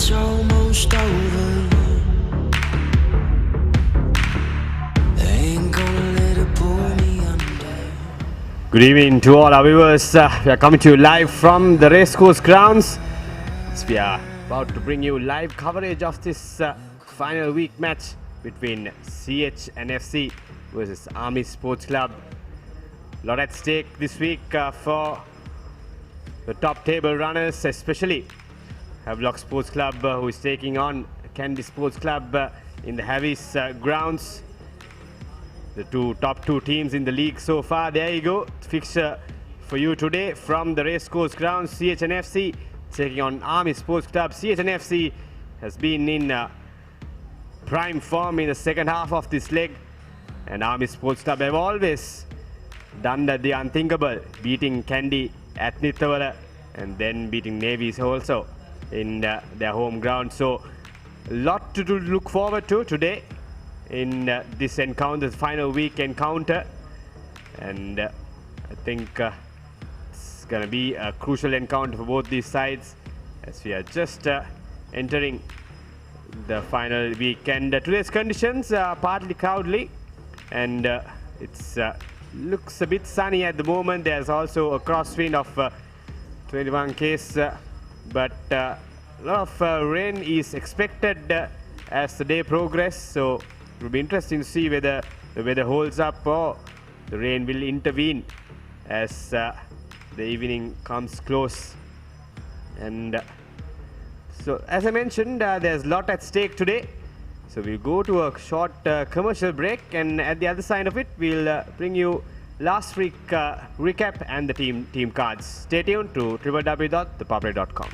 it's almost over. They ain't gonna let it pull me under. Good evening to all our viewers. We are coming to you live from the racecourse grounds. We are about to bring you live coverage of this final week match between CH and FC versus Army Sports Club. A lot at stake this week for the top table runners, especially Havelock Sports Club, who is taking on Candy Sports Club in the Havis grounds. The top two teams in the league so far. There you go. Fixture for you today from the racecourse grounds. CH and FC taking on Army Sports Club. CH and FC has been in prime form in the second half of this leg, and Army Sports Club have always done the unthinkable, beating Candy at Nithawala and then beating Navies also in their home ground. So a lot to look forward to today in this encounter, this final week encounter, and I think it's gonna be a crucial encounter for both these sides as we are just entering the final weekend. Today's conditions are partly cloudy, and it's looks a bit sunny at the moment. There's also a crosswind of 21 k's, but a lot of rain is expected as the day progresses, so it will be interesting to see whether the weather holds up or the rain will intervene as the evening comes close. And so, as I mentioned, there's a lot at stake today. So we'll go to a short commercial break, and at the other side of it, we'll bring you last week recap and the team cards. Stay tuned to www.thepapare.com.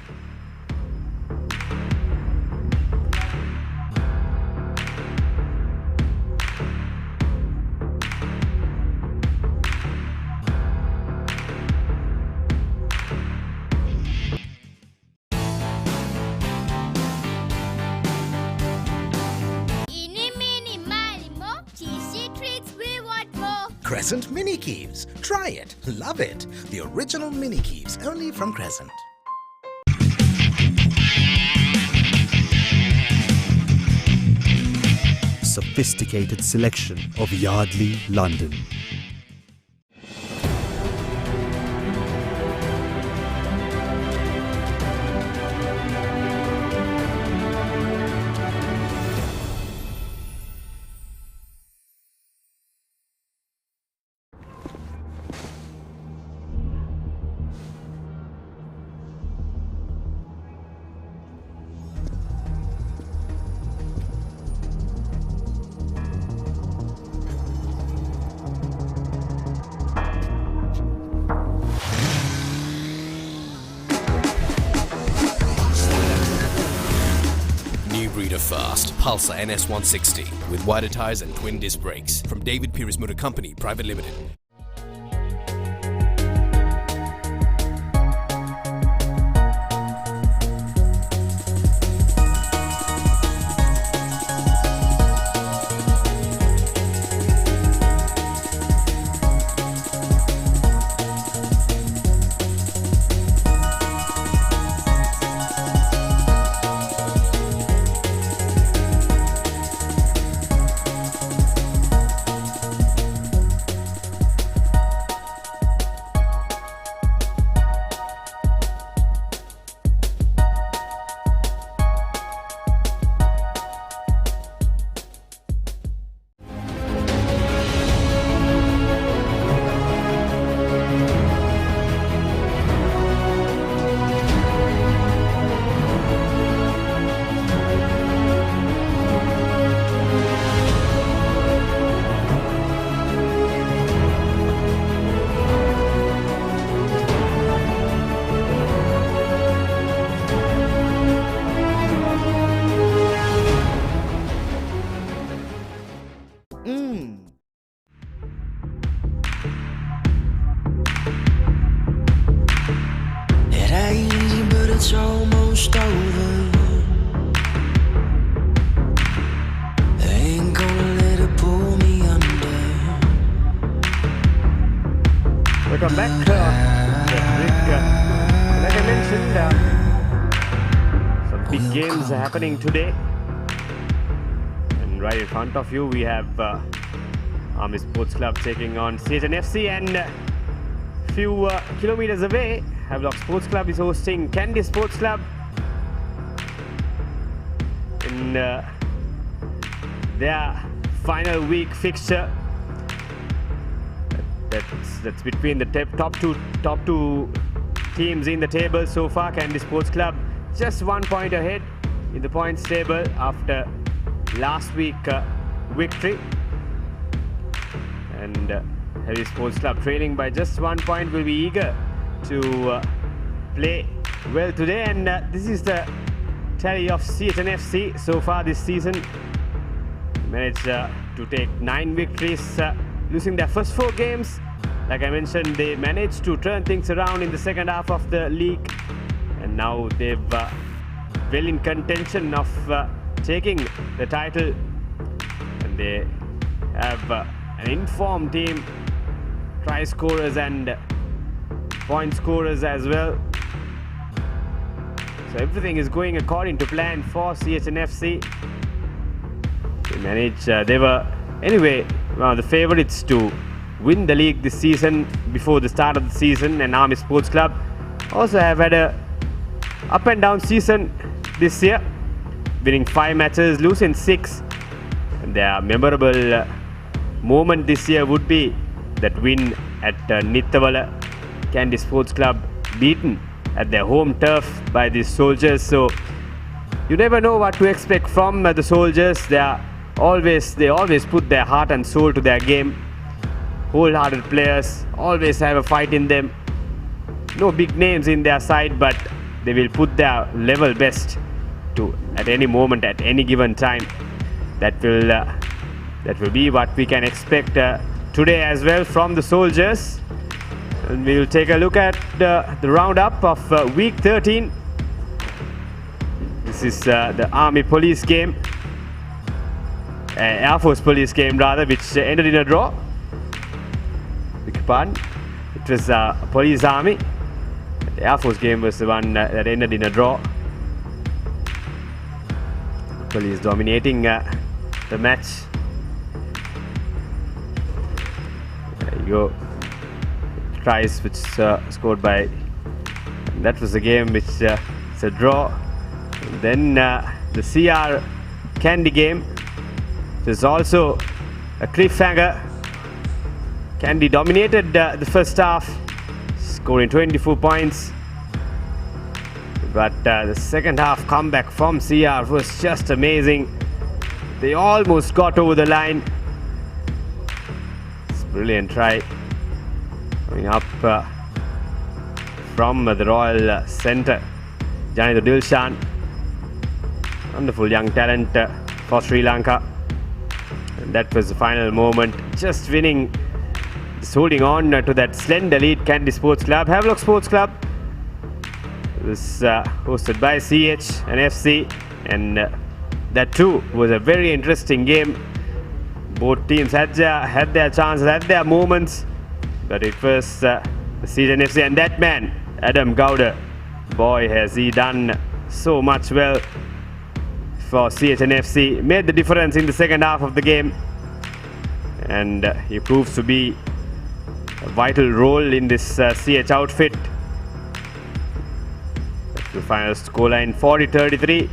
Crescent Mini Keeves. Try it. Love it. The original Mini Keeves, only from Crescent. Sophisticated selection of Yardley, London. Fast Pulsar NS160 with wider tyres and twin disc brakes from David Pierce Motor Company Private Limited. It's almost over. They ain't gonna let it pull me under. Welcome back. Like I mentioned, some big games happening today. And right in front of you, we have Army Sports Club taking on CHNFC, and a few kilometers away, Havelock Sports Club is hosting Kandy Sports Club in their final week fixture. That's between the top two teams in the table so far. Kandy Sports Club just 1 point ahead in the points table after last week victory, and Heavy Sports Club trailing by just 1 point will be eager to play well today. And this is the tally of CHNFC so far this season. Managed to take 9 victories, losing their first 4 games. Like I mentioned, they managed to turn things around in the second half of the league, and now they've well in contention of taking the title, and they have an informed team, try scorers and point scorers as well. So everything is going according to plan for CHNFC. They were anyway one of the favourites to win the league this season before the start of the season, and Army Sports Club also have had a up and down season this year, winning 5 matches, losing 6. And their memorable moment this year would be that win at Nittavala. Kandy Sports Club beaten at their home turf by the Soldiers. So you never know what to expect from the Soldiers. They always put their heart and soul to their game. Wholehearted players, always have a fight in them. No big names in their side, but they will put their level best to at any moment, at any given time. That will be what we can expect today as well from the Soldiers. And we will take a look at the roundup of week 13. This is the Army Police game, Air Force Police game rather, which ended in a draw. It was Police Army. The Air Force game was the one that ended in a draw. Police dominating the match. There you go. Tries which scored by. That was the game which it's a draw. And then the CR Kandy game, which is also a cliffhanger. Kandy dominated the first half, scoring 24 points. But the second half comeback from CR was just amazing. They almost got over the line. It's a brilliant try. Coming up from the Royal Centre, Janitha Dilshan. Wonderful young talent for Sri Lanka. And that was the final moment. Just winning. Just holding on to that slender lead. Kandy Sports Club. Havelock Sports Club was hosted by CH and FC, and that too was a very interesting game. Both teams had their chances, had their moments, but it was the CHNFC and that man, Adam Gowda. Boy, has he done so much well for CHNFC. Made the difference in the second half of the game, and he proves to be a vital role in this CH outfit. That's the final scoreline, 40-33.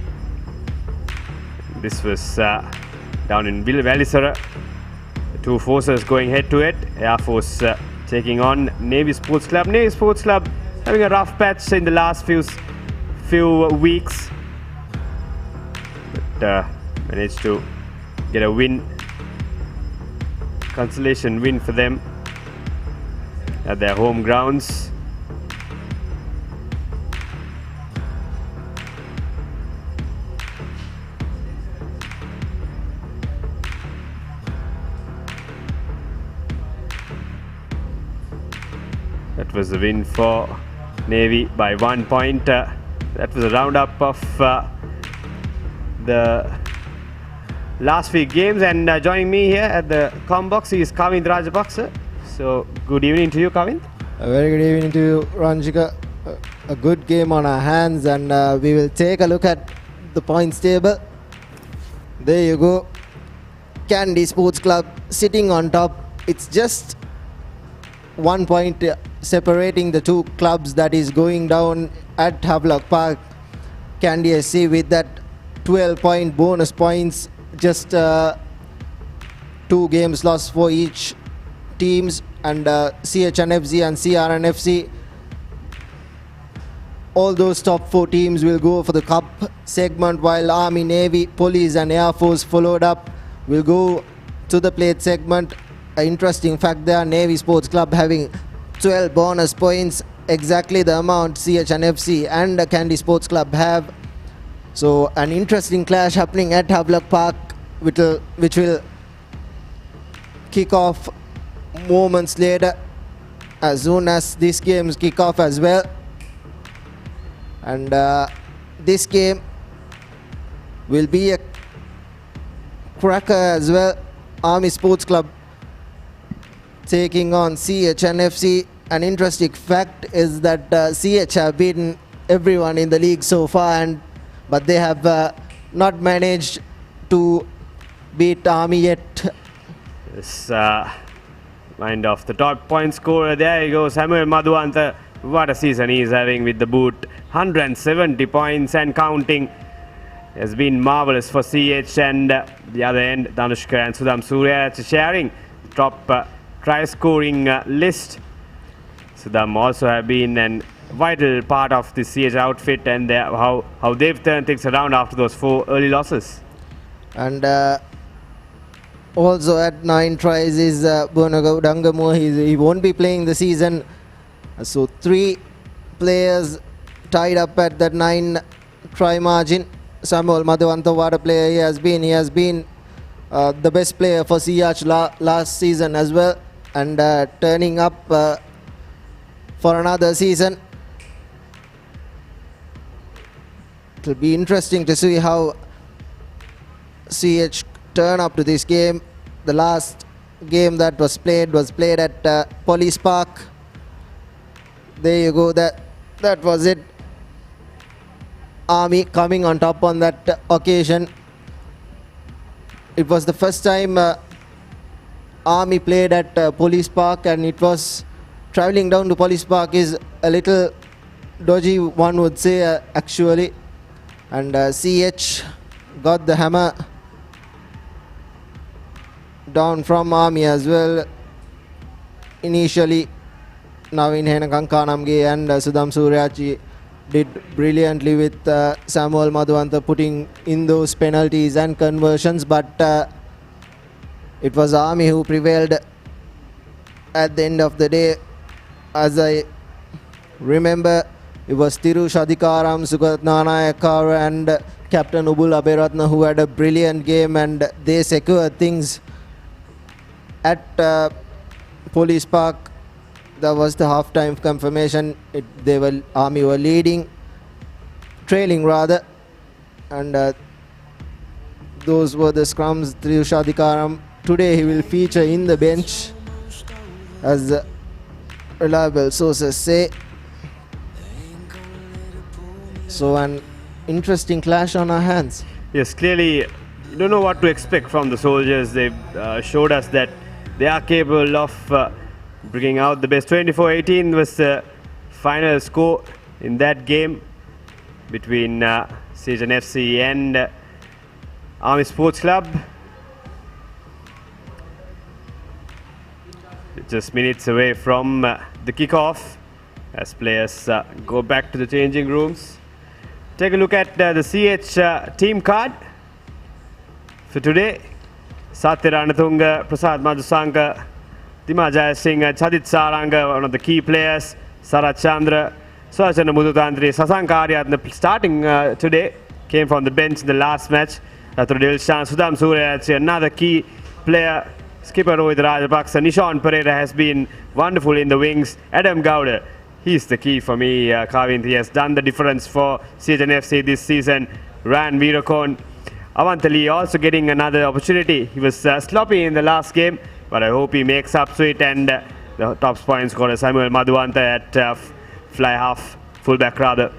This was down in Valisara. The two forces going head to head. Air Force taking on Navy Sports Club. Navy Sports Club having a rough patch in the last few weeks, but managed to get a win, consolation win for them at their home grounds. That was the win for Navy by 1 point. That was a roundup of the last week games, and joining me here at the com box is Kavind Rajapaksa. So good evening to you, Kavind. A very good evening to you, Ranjika. A good game on our hands, and we will take a look at the points table. There you go. Candy Sports Club sitting on top. It's just 1 point separating the two clubs that is going down at Havelock Park. Candy SC with that 12-point bonus points, just 2 games lost for each teams, and CHNFC and CRNFC, all those top 4 teams will go for the cup segment, while Army, Navy, Police and Air Force followed up will go to the plate segment. An interesting fact there, Navy Sports Club having 12 bonus points, exactly the amount CHNFC and Candy Sports Club have. So an interesting clash happening at Havelock Park, which will kick off moments later as soon as these games kick off as well. And this game will be a cracker as well. Army Sports Club taking on CHNFC. An interesting fact is that CH have beaten everyone in the league so far, but they have not managed to beat Army yet. This mind of the top point scorer. There he goes, Samuel Madhuanta. What a season he is having with the boot. 170 points and counting. Has been marvellous for CH, and the other end, Danushka and Sudham Surya sharing top try scoring list. Sudham also have been a vital part of the CH outfit, and how they've turned things around after those 4 early losses. And also at 9 tries is Bonago Dangamu. He won't be playing the season. So 3 players tied up at that 9 try margin. Samuel Madhavanta, what a player he has been. He has been the best player for CH last season as well, and turning up for another season. It will be interesting to see how CH turn up to this game. The last game that was played at Police Park. There you go, that was it. Army coming on top on that occasion. It was the first time Army played at Police Park, and it was traveling down to Police Park is a little dodgy, one would say, actually. And CH got the hammer down from Army as well initially. Navin Henakankanamge and Sudham Suryachi did brilliantly with Samuel Madhuanta putting in those penalties and conversions, but it was Army who prevailed at the end of the day. As I remember, it was Thiru Shadikaram, Sugat Nanayakar and Captain Ubul Aberatna who had a brilliant game, and they secured things at Police Park. That was the half-time confirmation. Army were trailing rather, and those were the scrums. Thiru Shadikaram, today he will feature in the bench, as reliable sources say. So an interesting clash on our hands. Yes, clearly you don't know what to expect from the soldiers. They've showed us that they are capable of bringing out the best. 24-18 was the final score in that game between CHNFC and Army Sports Club. Just minutes away from the kickoff as players go back to the changing rooms. Take a look at the CH team card for today. Satya Ranatunga, Prasad Madhusanka, Dima Jayasingh, Chadit Saranga, one of the key players, Sarat Chandra, Swachana Mudutandri, Sasank Arya, starting today, came from the bench in the last match. Dilshan, Sudham Surya, another key player. Skipper Rohit Rajapaksa, Nishan Pereira has been wonderful in the wings. Adam Gowda, he's the key for me. Kavint, he has done the difference for CHNFC this season. Ran Virakon. Avantali also getting another opportunity. He was sloppy in the last game, but I hope he makes up to it. And the top point scorer Samuel Madhuanta at fly half, fullback rather.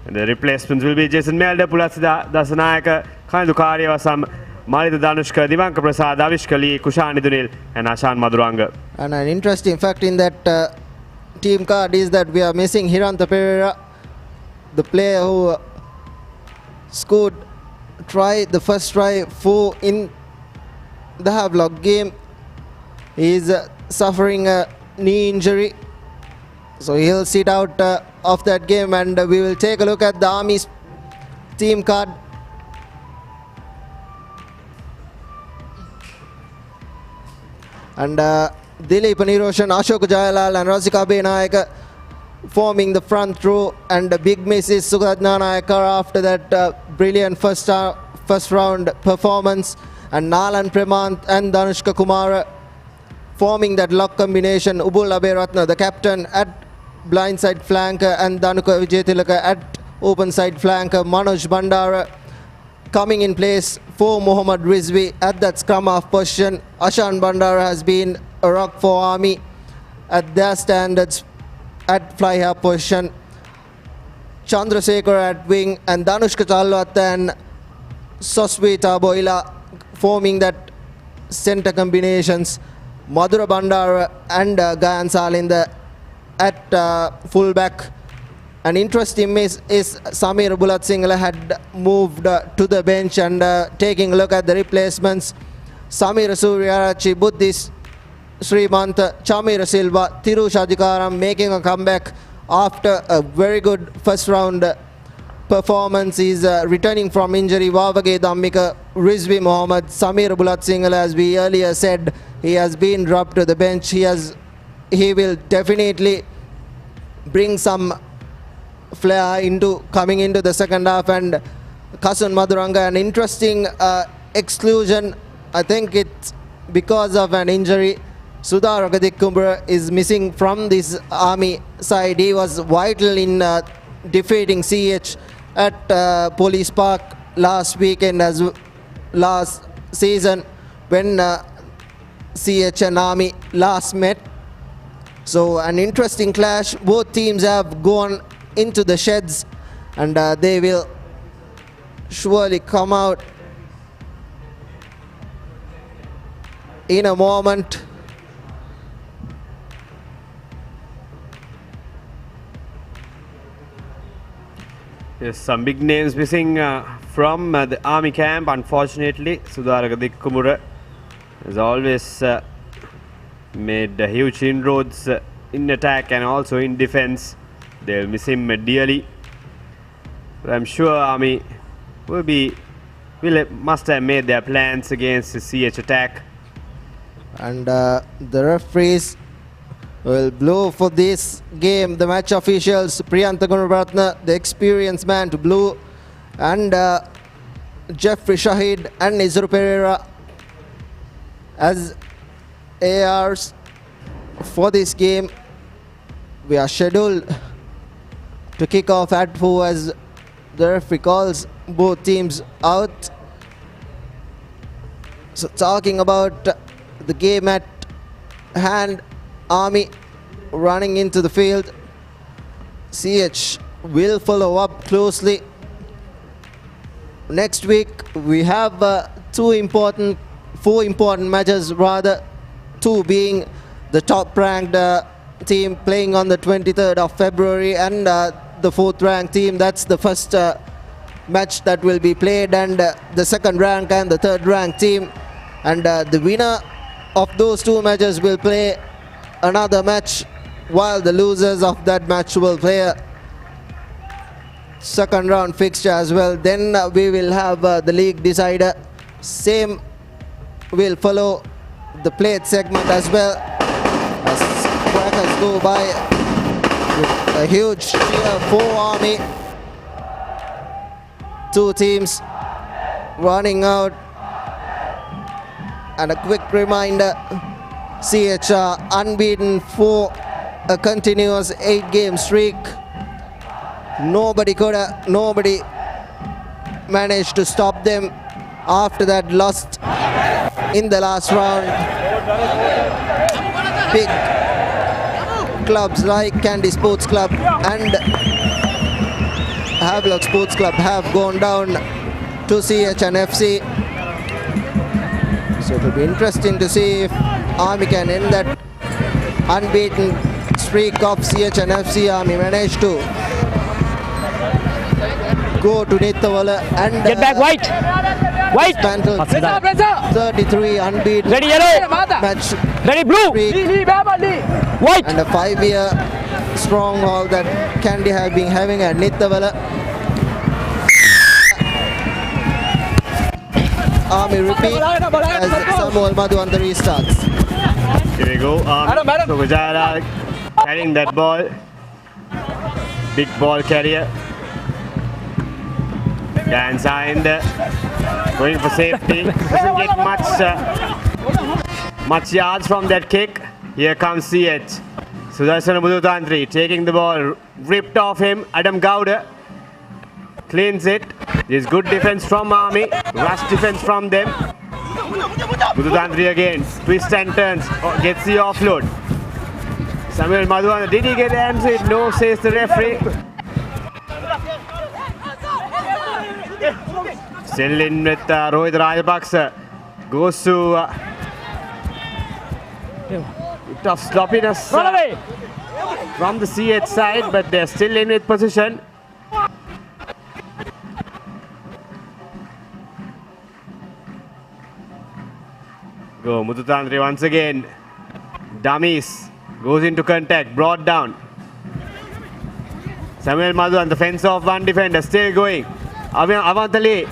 And the replacements will be Jason Melder, Pulatsida Dasanayaka, Kandu Karyavasam, Marita Danushka, Divanka Prasad, Avishkali, Kushani Dunil, and Ashan Maduranga. And an interesting fact in that team card is that we are missing ThePapare, the player who scored the first try for in the Havelock game. He is suffering a knee injury, so he'll sit out of that game, and we will take a look at the Army's team card. And Dilip Niroshan, Ashok Jayalal and Rasika Benayaka forming the front row, and the big miss is Sugadna Nayakar after that brilliant first round performance, and Nalan Premant and Danushka Kumara forming that lock combination. Ubul Aberatna, the captain, at blindside flanker, and Danuka Vijayatilaka at open side flanker. Manoj Bandara coming in place for Mohammad Rizvi at that scrum half position. Ashan Bandara has been a rock for Army at their standards at fly half position. Chandrasekhar at wing, and Danushka Chalwat and Sosweta Boila forming that center combinations. Madhura Bandara and Gayan Salinder at fullback. An interesting miss is Samir Bulat Singla had moved to the bench, and taking a look at the replacements, Samir Suryarachi, Buddhist Srimanta, Chamira Silva, Thiru Shajikaram making a comeback after a very good first round performance. Is returning from injury. Vavage Dhammika, Rizvi Mohammed, Samir Bulat Singla, as we earlier said, he has been dropped to the bench. He will definitely bring some flair coming into the second half. And Kasun Maduranga, an interesting exclusion. I think it's because of an injury. Sudhar Agadikumra is missing from this Army side. He was vital in defeating CH at Police Park last weekend, as last season when CH and Army last met. So an interesting clash. Both teams have gone into the sheds, and they will surely come out in a moment. Yes, some big names missing from the Army camp, unfortunately. Sudhar Kumura has always made huge inroads in attack and also in defense. They'll miss him dearly. But I'm sure Army must have made their plans against the CH attack. And the referees will blow for this game. The match officials, Priyantha Gunaratna, the experienced man, to blow, and Jeffrey Shahid and Nizru Pereira as ARs for this game. We are scheduled to kick off at 4 as the referee calls both teams out. So talking about the game at hand, Army running into the field. CH will follow up closely. Next week we have four important matches rather, two being the top ranked team playing on the 23rd of February and the fourth ranked team. That's the first match that will be played, and the second rank and the third ranked team, and the winner of those two matches will play another match, while the losers of that match will play a second round fixture as well. Then we will have the league decider. Same will follow the plate segment as well, as Crackers go by with a huge cheer for Army. Two teams running out, and a quick reminder, CH are unbeaten for a continuous 8-game streak. Nobody managed to stop them after that lost in the last round. Big clubs like Kandy Sports Club and Havelock Sports Club have gone down to CH and FC. So it will be interesting to see if Army can end that unbeaten streak of CH and FC. Army managed to go to Nithavala and Get back, White. White. dismantle 33 unbeaten Ready, yellow. match Ready, blue. streak White. and a 5-year stronghold that Kandy have been having at Nithavala. Army repeat as Samuel Madhu on the restarts. Here we go. So Gujara carrying that ball. Big ball carrier. Dan Sind going for safety. Doesn't get much yards from that kick. Here comes CH. Sudarshan Mudutantri taking the ball. Ripped off him. Adam Gowda cleans it. There's good defense from Army. Rush defense from them. Mudutantri again. Twist and turns. Gets the offload. Samuel Madhu. Did he get hands it? No, says the referee. Still in with Rohit Rajapaksa. Goes to tough sloppiness from the CH side, but they're still in with position. Go Mudutantri once again. Dummies. Goes into contact. Brought down. Samuel Madhu on the fence off one defender. Still going. Avantali.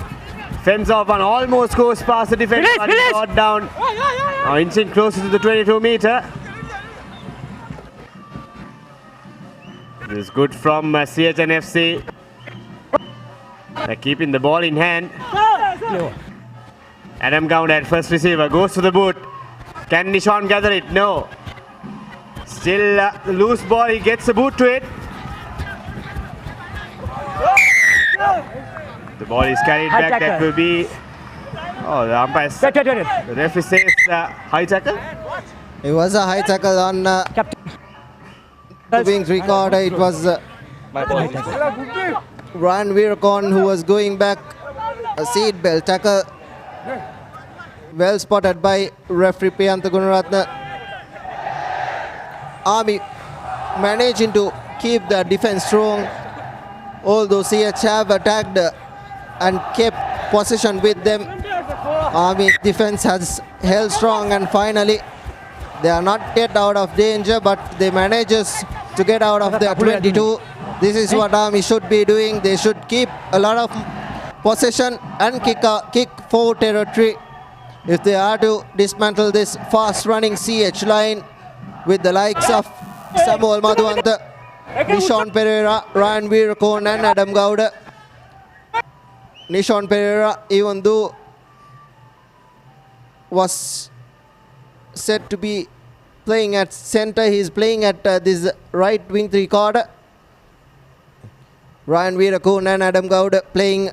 Fence off one. Almost goes past the defender. But brought down. Now inching closer to the 22 meter. This is good from CH and FC. They're keeping the ball in hand. Adam Gowda at first receiver. Goes to the boot. Can Nishan gather it? No. Still loose ball. He gets the boot to it. The ball is carried High back. tackle. That will be. Oh, the umpire. The referee says high tackle. It was a high tackle on Captain. being recorded. It was Ryan Virakon who was going back. A seat belt tackle. Well spotted by referee Piyantha Gunaratna. Army managing to keep the defense strong. Although CH have attacked and kept possession with them, Army defense has held strong, and finally they are not yet out of danger, but they manages to get out of their 22. This is what Army should be doing. They should keep a lot of possession and kick forward territory if they are to dismantle this fast running CH line with the likes of Samuel Madhuanta, Nishan Pereira, Ryan Virakon and Adam Gowda. Nishan Pereira, even though was said to be playing at center, he is playing at this right wing 3/4. Ryan Virakon and Adam Gowda playing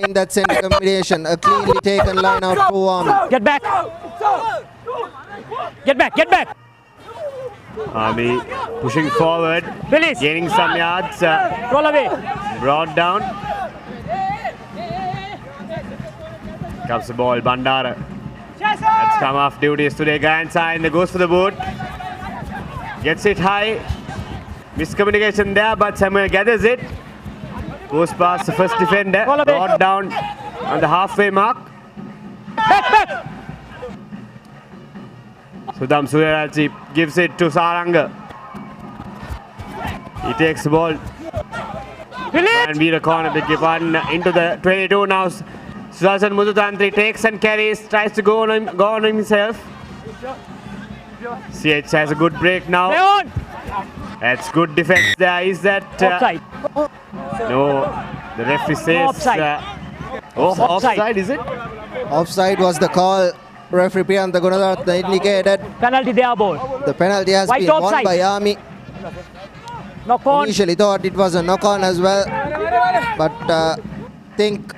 in that center combination. A cleanly taken line out for Army. Get back. Get back. Get back. Army pushing forward. Release. Gaining some yards. Roll away. Brought down. Comes the ball. Bandara. That's come off duties today. Gansai and goes for the boot. Gets it high. Miscommunication there, but Samuel gathers it. Goes past the first defender. Brought down on the halfway mark. Back. Sudam Suryaji gives it to Saranga. He takes the ball. Release. And Virakon one into the 22 now. Sudarshan Mudutantri takes and carries, tries to go on himself. CH has a good break now. Play on. That's good defense there. Is that Offside. no? The referee says Offside. offside, is it? Offside was the call. Referee Piyantha Gunaratna indicated. Penalty there, ball. The penalty has White been won offside. by Army. Knock on. Initially thought it was a knock-on as well, but think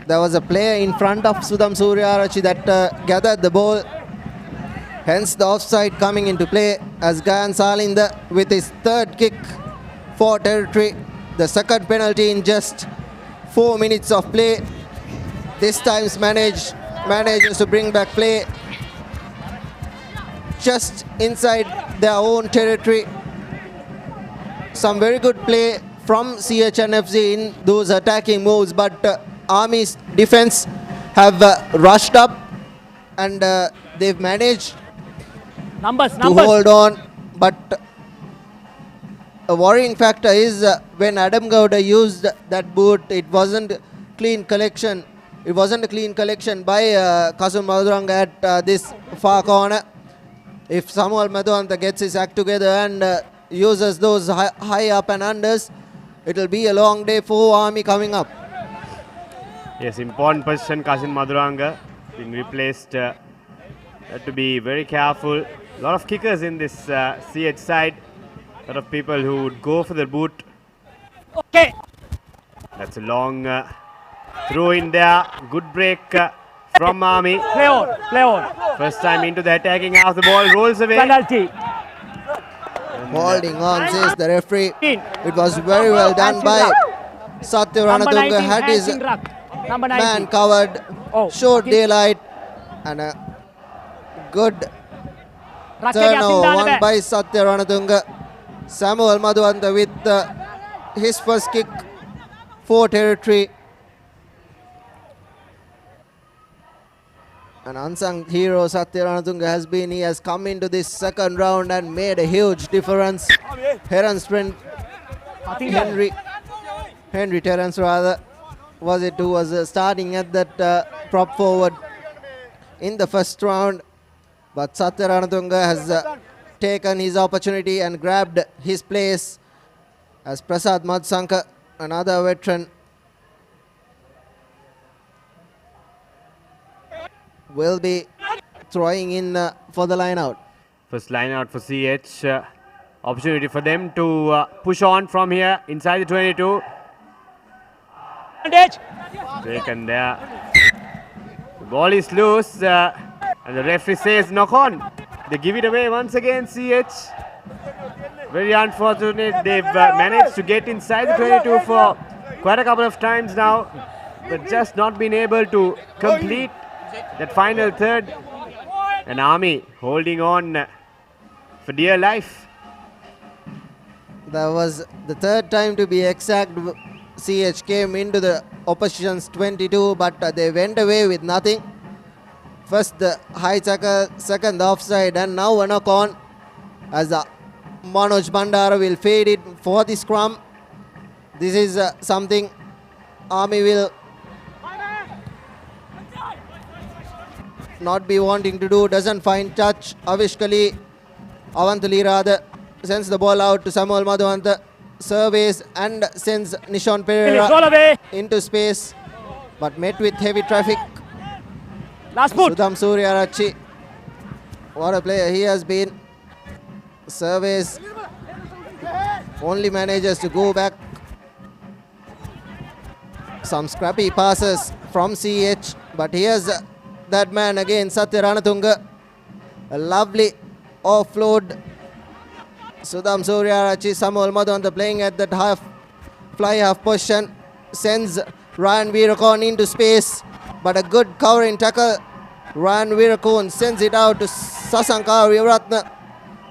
there was a player in front of Sudam Suryarachi that gathered the ball. Hence the offside coming into play as Gayan Salinda with his third kick for territory the second penalty in just 4 minutes of play. This time manages to bring back play just inside their own territory. Some very good play from CHNFC in those attacking moves, but Army's defense have rushed up and they've managed Numbers. to hold on. But a worrying factor is when Adam Gowda used that boot, it wasn't clean collection. It wasn't a clean collection by Kasun Maduranga at this far corner. If Samuel Madhuanta gets his act together and uses those high up and unders, it will be a long day for Army coming up. Yes, important position, Kasin Maduranga being replaced. Have to be very careful. A lot of kickers in this CH side. A lot of people who would go for the boot. Okay. That's a long throw in there. Good break from Army. Play on. First time into the attacking half. The ball rolls away. Penalty. Holding on, says the referee. 15. It was very well done by Satya Number Ranatunga. 19, Had his Hansin Ruck. Number man 19. covered, Oh, short okay. daylight, and a good turnover won by Satya Ranatunga. Samuel Madhuanta with his first kick for territory. An unsung hero Satya Ranatunga has been. He has come into this second round and made a huge difference. Heron's friend Henry Terence rather was it who was starting at that prop forward in the first round. But Satya Ranatunga has taken his opportunity and grabbed his place as Prasad Madsanka, another veteran, will be throwing in for the line out. First line out for CH. Opportunity for them to push on from here inside the 22. Advantage. Taken there. The ball is loose and the referee says knock on. They give it away once again, CH. Very unfortunate. They've managed to get inside the 22 for quite a couple of times now, but just not been able to complete that final third. And Army holding on for dear life. That was the third time to be exact. CH came into the opposition's 22, but they went away with nothing. First the high tackle, second the offside, and now a knock on as Manoj Bandara will fade it for the scrum. This is something Army will not be wanting to do. Doesn't find touch. Avishkali Avantali rather sends the ball out to Samuel Madhuanta. Surveys and sends Nishon Roll Pereira away. into space, but met with heavy traffic. Last boot. Sudham Suryarachi, what a player he has been. Surveys, only manages to go back. Some scrappy passes from CH, but here's that man again, Satya Ranatunga. A lovely offload. Sudham Suryarachi, Samuel Madhuanta playing at that fly half position, sends Ryan Veerakon into space, but a good covering tackle. Ryan Veerakon sends it out to Sasankari Ratna.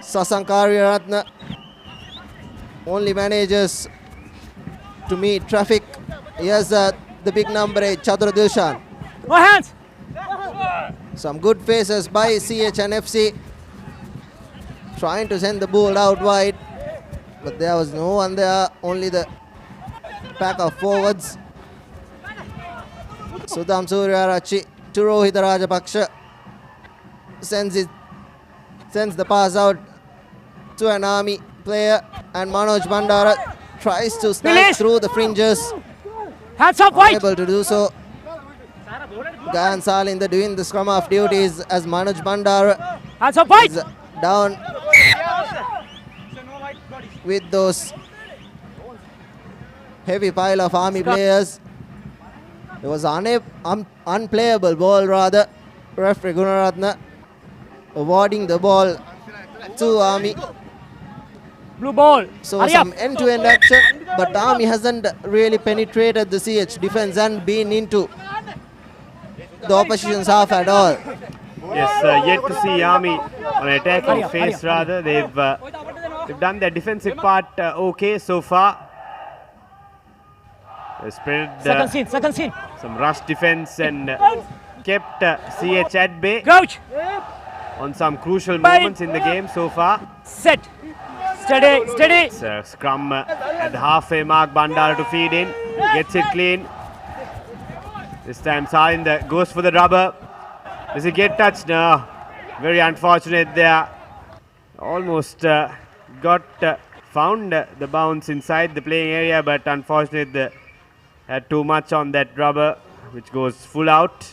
Sasankari Ratna only manages to meet traffic. Here's the big number 8, Chadra Dilshan. No hands. Some good faces by CHNFC. Trying to send the ball out wide, but there was no one there, only the pack of forwards. Sudham Suryarachi to Rohit Rajapaksha sends the pass out to an Army player, and Manoj Bandara tries to snipe Release. through the fringes, Hands up, white. unable to do so. Gayan Salinda doing the scrum of duties as Manoj Bandara Hands up, white. is down with those heavy pile of Army players. It was unplayable ball rather. Referee Gunaratna awarding the ball to Army. Blue ball. So Hurry some up. end-to-end action, but Army hasn't really penetrated the CH defense and been into the opposition's half at all. Yes, yet to see Army on attacking Hurry up, phase hurry up, rather. They've done their defensive part okay so far. They spread Second scene. some rush defense and kept CH at bay Crouch. on some crucial Bye. moments in the game so far. Set. Steady. It's a scrum at the halfway mark. Bandara to feed in, gets it clean. This time Salinder goes for the rubber. Does he get touched? No. Very unfortunate there. Almost found the bounce inside the playing area, but unfortunately had too much on that rubber, which goes full out.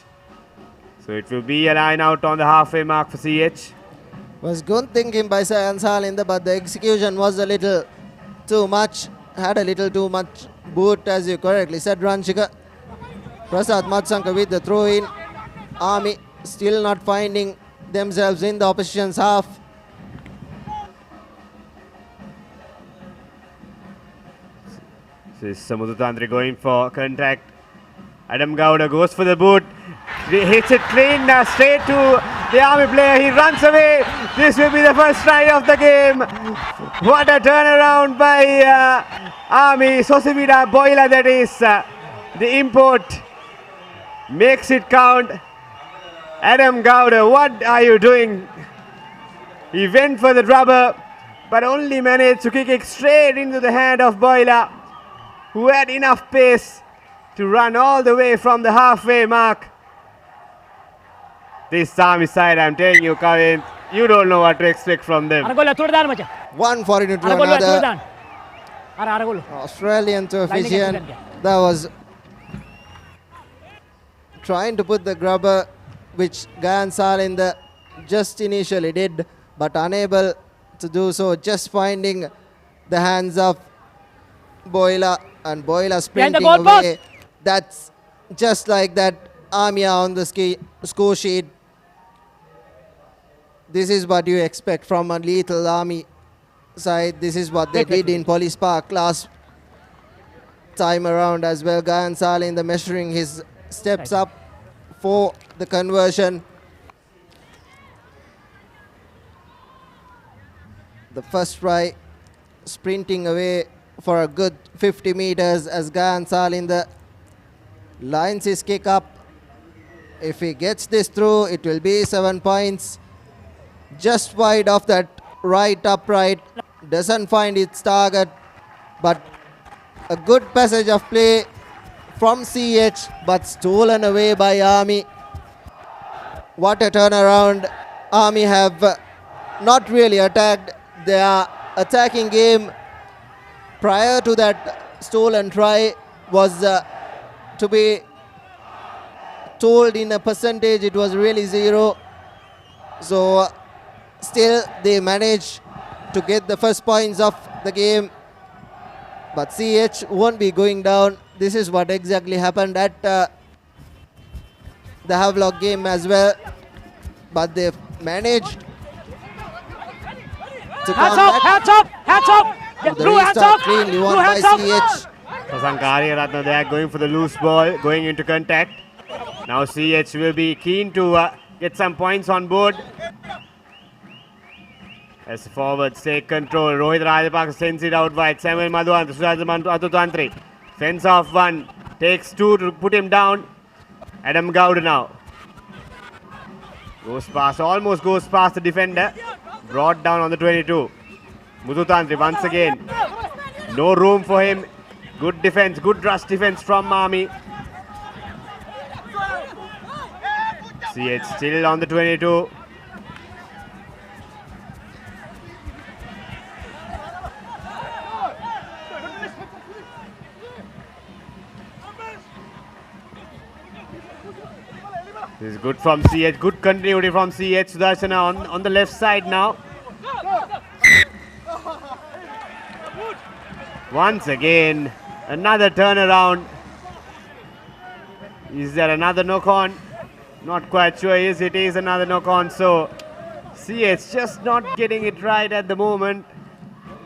So it will be a line out on the halfway mark for CH. Was good thinking by Sayan Salinder, but the execution was a little too much. Had a little too much boot, as you correctly said, Ranchika. Prasad Matsanka with the throw in. Army still not finding themselves in the opposition's half. This is Mudutandri going for contact. Adam Gowda goes for the boot. He hits it clean straight to the Army player. He runs away. This will be the first try of the game. What a turnaround by Army. Sosivida Boila, that is the import. Makes it count. Adam Gowda, what are you doing? He went for the rubber, but only managed to kick it straight into the hand of Boila, who had enough pace to run all the way from the halfway mark. This Army side, I'm telling you, Kavin, you don't know what to expect from them. Aragolla tuddan macha. One for into Aragolla another. tuddan. Aragolla. Australian to Fijian. That was trying to put the grubber, which Gayan Salinder just initially did, but unable to do so. Just finding the hands of Boila, and Boila sprinting goal post. away. That's just like that Army on the score sheet. This is what you expect from a lethal Army side. This is what they did in Police Park last time around as well. Gayan Salinder measuring his steps up for the conversion. The first try, sprinting away for a good 50 meters as Gayan Salinder lines his kick up. If he gets this through, it will be 7 points. Just wide of that right upright. Doesn't find its target, but a good passage of play from CH, but stolen away by Army. What a turnaround. Army have not really attacked their attacking game. Prior to that stolen try was to be told in a percentage, it was really 0. So still they managed to get the first points of the game, but CH won't be going down. This is what exactly happened at the Havelock game as well, but they've managed to come back Hands up. to the Blue hands restart up. cleanly Blue won by hands up. CH. Sasanka Ariyaratne there going for the loose ball, going into contact. Now CH will be keen to get some points on board. As forwards take control, Rohit Rajapaksa sends it out wide. Samuel Madhuantri, Sudhajantri, fence off one, takes 2 to put him down. Adam Gowda now goes past, almost goes past the defender, brought down on the 22. Mudutandri once again, no room for him. Good defense, good rush defense from Army. CH still on the 22. This is good from CH, good continuity from CH. Sudarshana on the left side now. Once again, another turnaround. Is there another knock-on? Not quite sure. Yes, it is another knock-on. So CH just not getting it right at the moment.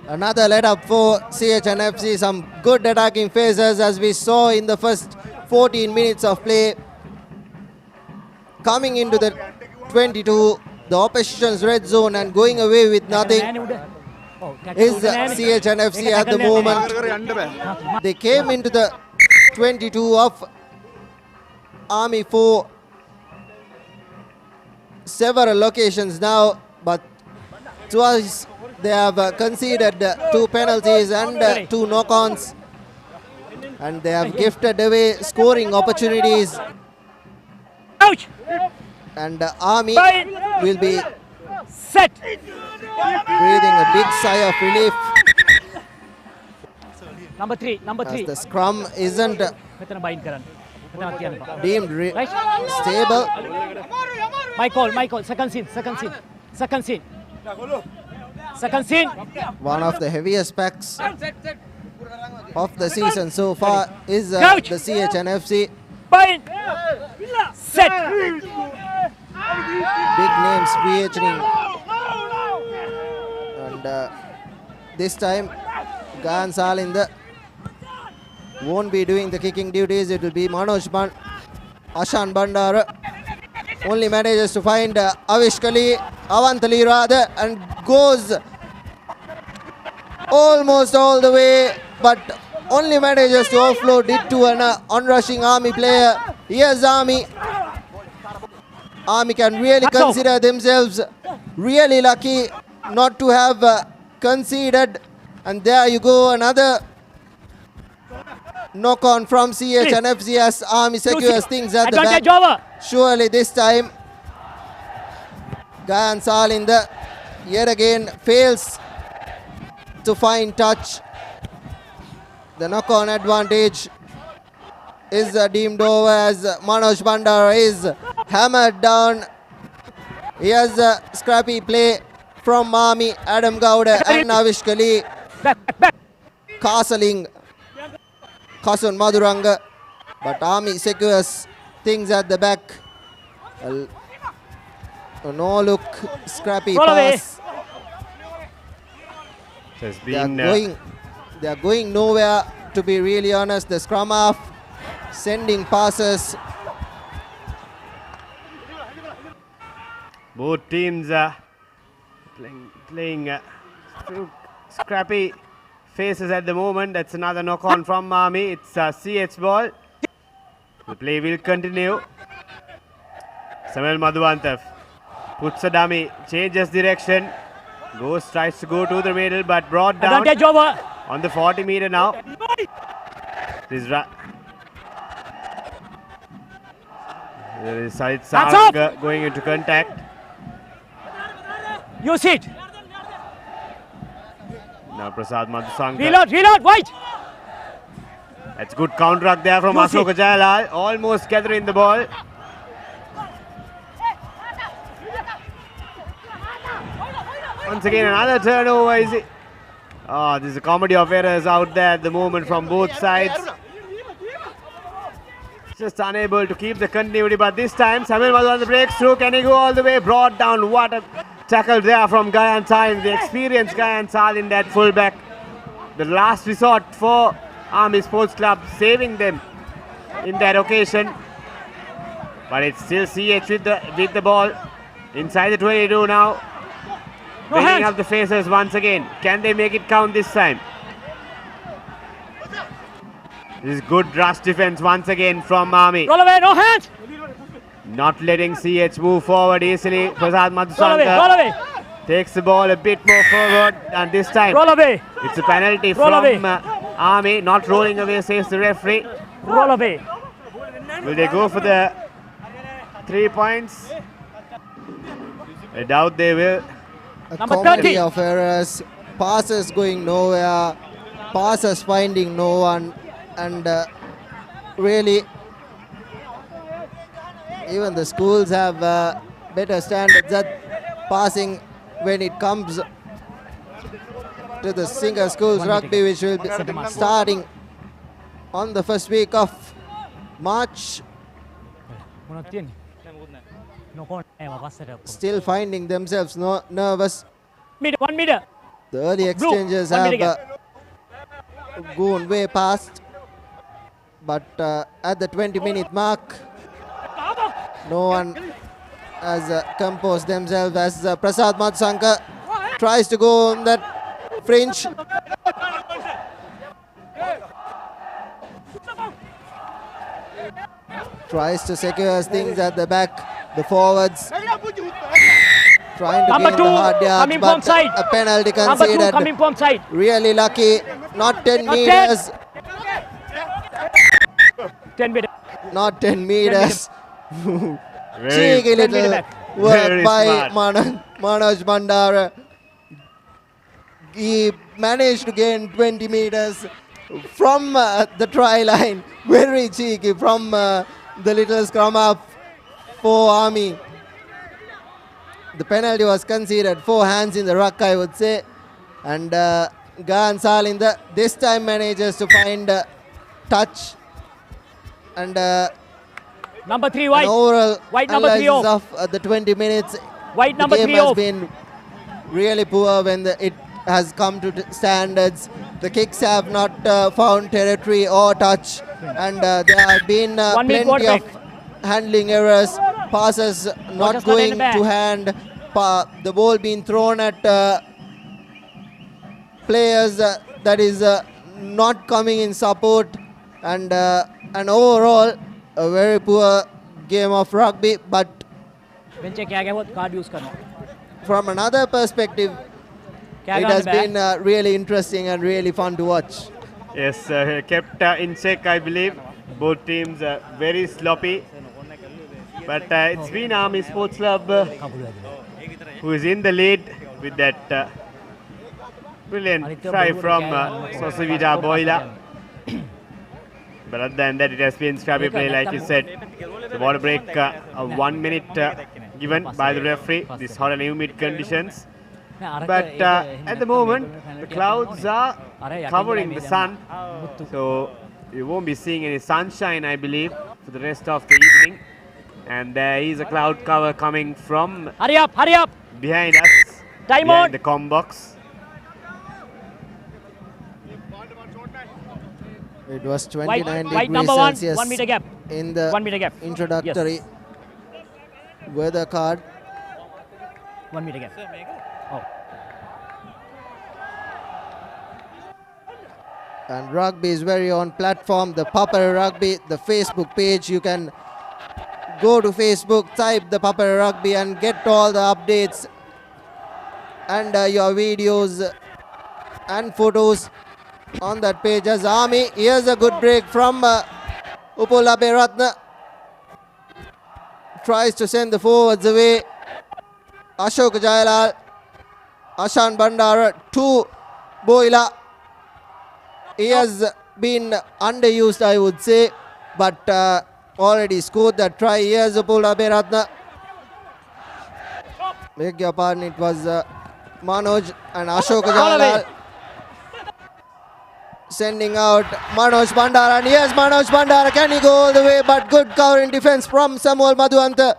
Another let up for CHNFC. Some good attacking phases as we saw in the first 14 minutes of play. Coming into the 22, the opposition's red zone and going away with nothing is CHNFC at the moment. They came into the 22 of Army for several locations now, but twice they have conceded 2 penalties and 2 knock-ons, and they have gifted away scoring opportunities. Ouch! And Army will be Set! breathing a big sigh of relief Number 3. as the scrum isn't මෙතන බයින් කරන්න. මෙතන තියන්න එපා. deemed Right? stable. My call. Second scene. Second scene. One of the heaviest packs of the season so far is Coach. the CHNFC. Bind. Set. Big names featuring. And this time, Gayan Salinda won't be doing the kicking duties. It will be Ashan Bandara. Only manages to find Avishkali, Avantali rather, and goes almost all the way, but only manages to offload it to an onrushing Army player. Here's Army. Army can really consider themselves really lucky not to have conceded. And there you go, another knock-on from CHNFC as Army secures things at the back. Advantage over. Surely this time, Gayan Salinda yet again fails to find touch. The knock-on advantage is deemed over as Manoj Bandara is hammered down. Here's a scrappy play from Army, Adam Gowda and Avishkali. Back. Castling Kasun Maduranga, but Army secures things at the back. A no-look scrappy Roll away. pass. So it's They are been going nowhere, to be really honest. The scrum half sending passes. both teams playing scrappy faces at the moment. That's another knock-on from Army. It's CH ball. The play will continue. Samuel Madhuvantav puts a dummy, changes direction, tries to go to the middle, but brought down Advantage over. on the 40-meter now. This there is Sajid Hands Saranga going into contact. Use it. Now Prasad Madhusankar. Reload. Wait. That's good counteract there from Use Ashoka it. Jayalal. Almost gathering the ball. Once again, another turnover. Is it? Oh, there's a comedy of errors out there at the moment from both sides. Just unable to keep the continuity, but this time Samuel Madhuvantav breaks through. Can he go all the way? Brought down. What a tackle there from Gayan Salin, the experienced Gayan Salin, that fullback. The last resort for Army Sports Club, saving them in that occasion. But it's still CH with the ball inside the 22 now. No Bringing hands. up the faces once again. Can they make it count this time? This is good rush defense once again from Army. Roll away. No hands. Not letting CH move forward easily. Prasad Roll Madhusankar away. takes the ball a bit more forward, and this time Roll away. it's a penalty Roll away. from Army. Not rolling away, says the referee. Roll away. Will they go for the 3 points? I doubt they will. A Number comedy 30. of errors. Passes going nowhere. Passes finding no one. And really, even the schools have better standards at passing when it comes to the Singer Schools Rugby, which will be starting on the first week of March. මොනවද තියෙන්නේ? නොකෝන් නෑ පස්සට. Still finding themselves nervous. Mid 1 meter. The early exchanges 1 minute have gap. gone way past. But at the 20-minute mark, no one has composed themselves as Prasad Matsankar tries to go on that fringe. Tries to secure things at the back, the forwards. Trying to Number gain two the hard yards, coming from but side. a penalty Number 2 conceded. coming from side. Really lucky, not 10 Not 10. meters, 10 meter. not 10 meters. Very, Cheeky 10 meter little back. work Very by smart. Manoj Bandara. He managed to gain 20 meters from the try line. Very cheeky from the little scrum up for Army. The penalty was conceded, 4 hands in the ruck, I would say. And Gan Salinda this time manages to find touch and Number 3 an white. overall White number 3 analysis off. of the 20 minutes. White The number game 3 has off. been really poor when it has come to standards. The kicks have not found territory or touch, and there have been 1 minute plenty water of handling errors, passes not just going in the back. to hand, the ball being thrown at players that is not coming in support, and overall a very poor game of rugby. But bench क्या गया वो card use करना from another perspective, क्या it गया has been really interesting and really fun to watch. Yes, kept in check, I believe. Both teams very sloppy. But it's been Army Sports Club who is in the lead with that brilliant try from Sosivita Boila. But other than that, it has been scrappy play, like you said. The water break, 1 minute given by the referee. These hot and humid conditions. But at the moment, the clouds are covering the sun. So you won't be seeing any sunshine, I believe, for the rest of the evening. And there is a cloud cover coming from hurry up behind us, Time behind out. the com box. It was white 29 white degrees number 1 Celsius 1 meter gap in the 1 meter gap introductory weather card. 1 meter gap oh And rugby is very on platform. The ThePapare Rugby, the Facebook page. You can go to Facebook, type the ThePapare Rugby and get all the updates and your videos and photos on that page as Army. Here's a good break from Upula Beratna. Tries to send the forwards away. Ashok Jailal, Ashan Bandara to Boila. He has been underused, I would say, but already scored that try. Here's Upula Beratna. Beg your pardon, it was Manoj and Ashok Jailal sending out Manoj Bandara, and yes, Manoj Bandara, can he go all the way? But good covering defense from Samuel Madhuanta.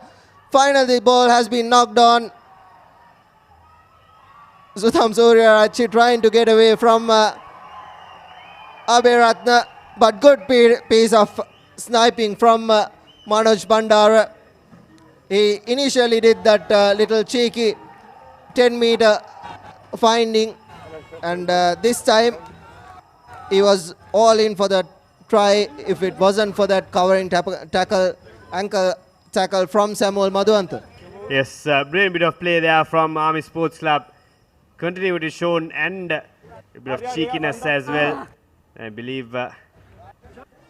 Finally, the ball has been knocked on. Sutham Suryarachi trying to get away from Aberatna, but good piece of sniping from Manoj Bandara. He initially did that little cheeky 10-meter finding, and this time he was all in for that try if it wasn't for that covering ankle tackle from Samuel Madhuanta. Yes, brilliant bit of play there from Army Sports Club. Continuity shown and a bit of cheekiness as well. I believe it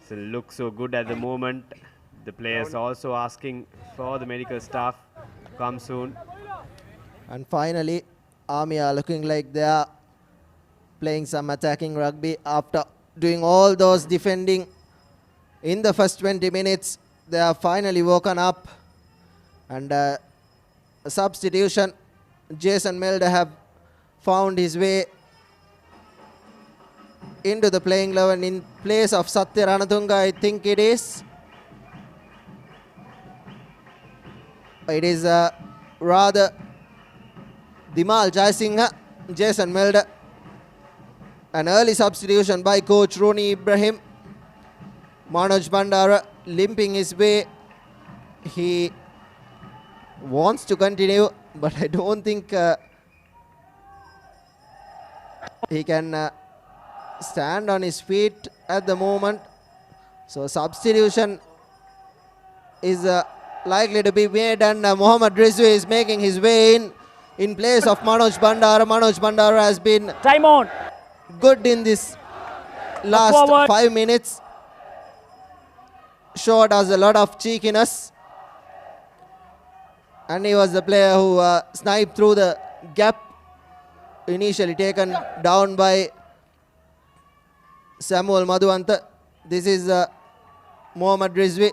doesn't look so good at the moment. The players also asking for the medical staff to come soon. And finally, Army are looking like they are playing some attacking rugby after doing all those defending in the first 20 minutes. They are finally woken up, and a substitution. Jason Melder have found his way into the playing 11 in place of Satya Ranatunga, I think it is. It is rather Dimal Jaisingha Jason Melder. An early substitution by coach Rooney Ibrahim. Manoj Bandara limping his way. He wants to continue, but I don't think he can stand on his feet at the moment. So substitution is likely to be made, and Mohammad Rizvi is making his way in place of Manoj Bandara. Manoj Bandara has been Time on. good in this last forward. 5 minutes. Showed us a lot of cheekiness. And he was the player who sniped through the gap, initially taken down by Samuel Madhuanta. This is Mohammad Rizvi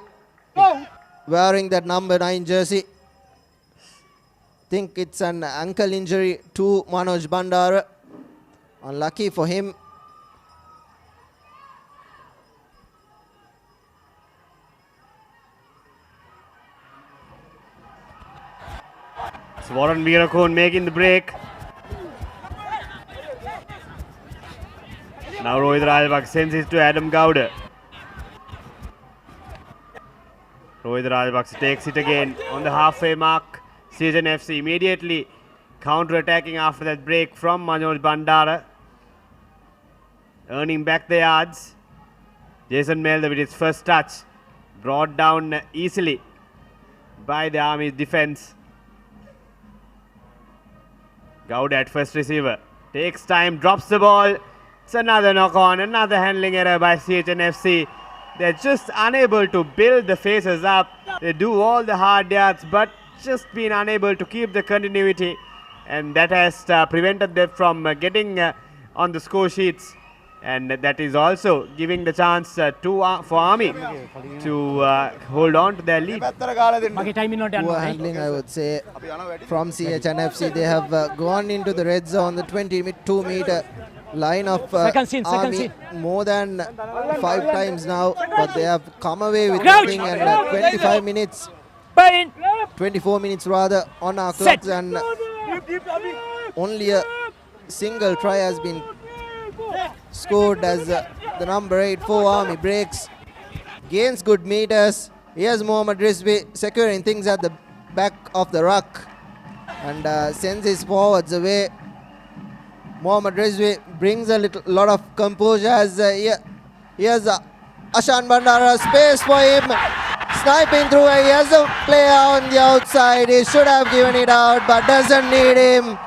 wearing that number 9 jersey. Think it's an ankle injury to Manoj Bandara. Unlucky for him. It's Warren Virakon making the break. Now Rohit Rajbaksh sends it to Adam Gowda. Rohit Rajbaksh takes it again on the halfway mark. Season FC immediately counter-attacking after that break from Manoj Bandara. Earning back the yards. Jason Melder with his first touch. Brought down easily by the Army's defense. Gowda at first receiver. Takes time, drops the ball. It's another knock on, another handling error by CHNFC. They're just unable to build the faces up. They do all the hard yards, but just been unable to keep the continuity. And that has prevented them from getting on the score sheets. And that is also giving the chance for Army to hold on to their lead. මගේ time ඉන්නවට Poor යන්න. handling, I would say, from CHNFC. They have gone into the red zone, the 22-meter line of Second scene, second Army scene. more than 5 times now, but they have come away with nothing. And 25 minutes, Pain. 24 minutes rather, on our Set. clocks, and only a single try has been scored as the number 8 for Army breaks, gains good meters. Here's Mohammad Rizvi securing things at the back of the ruck and sends his forwards away. Mohammad Rizvi brings a lot of composure as here's Ashan Bandara, space for him, sniping through. He has a player on the outside. He should have given it out, but doesn't need him.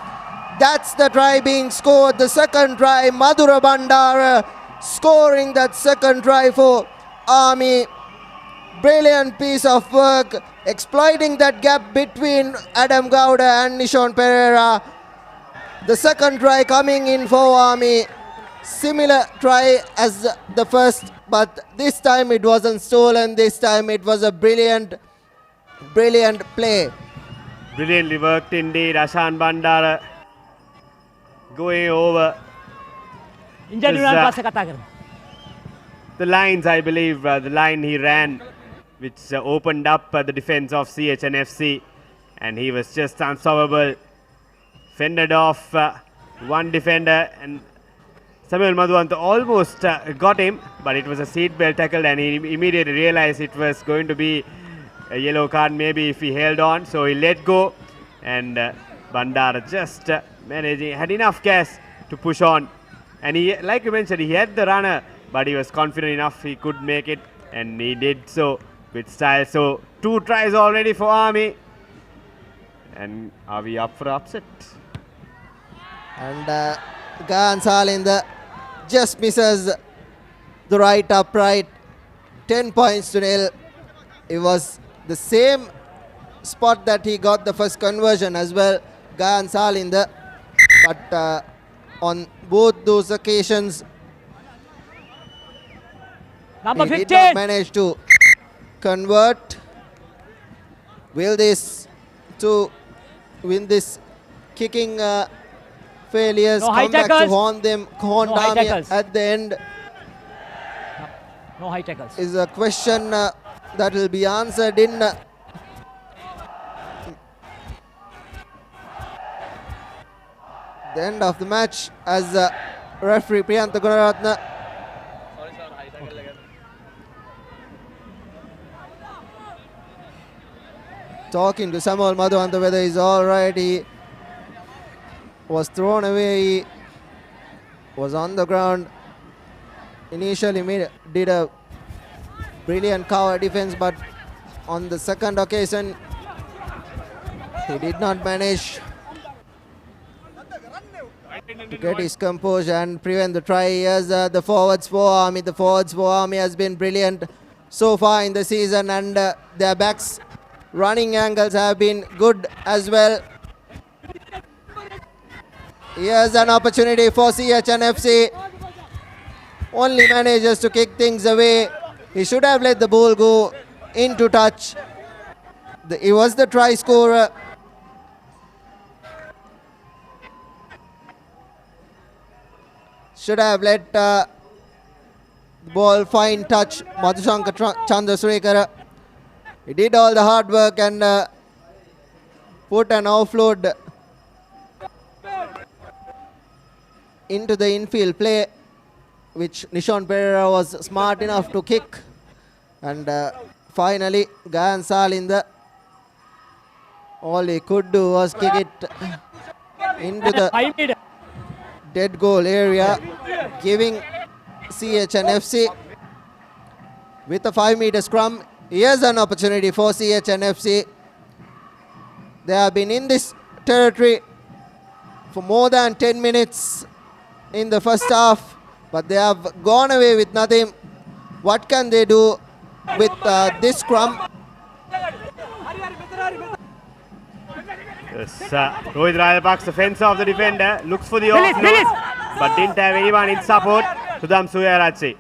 That's the try being scored, the second try. Madhura Bandara scoring that second try for Army. Brilliant piece of work, exploiting that gap between Adam Gowda and Nishon Pereira. The second try coming in for Army. Similar try as the first, but this time it wasn't stolen. This time it was a brilliant play. Brilliantly worked indeed, Ashan Bandara. Going over injury Is, වුණාට පස්සේ කතා කරමු. the lines, I believe, the line he ran, which opened up the defense of CHNFC, and he was just unstoppable. Fended off one defender, and Samuel Madhuanta almost got him, but it was a seatbelt tackle, and he immediately realized it was going to be a yellow card maybe if he held on, so he let go, and Bandara just had enough gas to push on. And he, like you mentioned, he had the runner, but he was confident enough he could make it, and he did so with style. So 2 tries already for Army. And are we up for upset? And Gahan Salinder just misses the right upright. 10 points to nil. It was the same spot that he got the first conversion as well, Gahan Salinder. But on both those occasions, Number he did 15. not manage to convert. Will this to win this kicking failures No high come back to tackles. haunt them, haunt No high Army tackles. at the end No high tackles. is a question that will be answered in the end of the match as referee Priyantha Gunaratna talking to Samuel Madhuanta whether he's alright. He was thrown away, he was on the ground. Initially did a brilliant cover defense, but on the second occasion he did not manage to get his composure and prevent the try. As the forwards for Army. The forwards for Army has been brilliant so far in the season, and their backs running angles have been good as well. Here's an opportunity for CHNFC. Only manages to kick things away. He should have let the ball go into touch. He was the try scorer. Should have let the ball find touch. Madhushanka Chandrasekara. He did all the hard work and put an offload into the infield play, which Nishant Pereira was smart enough to kick. And finally, Gayan Salinda, all he could do was kick it into the dead goal area, giving CHNFC with a 5-meter scrum. Here's an opportunity for CHNFC. They have been in this territory for more than 10 minutes in the first half, but they have gone away with nothing. What can they do with this scrum? Yes, Rohit Rajapaksa, the fence of the defender, looks for the offload, but didn't have anyone in support. Sudham Suyarachi.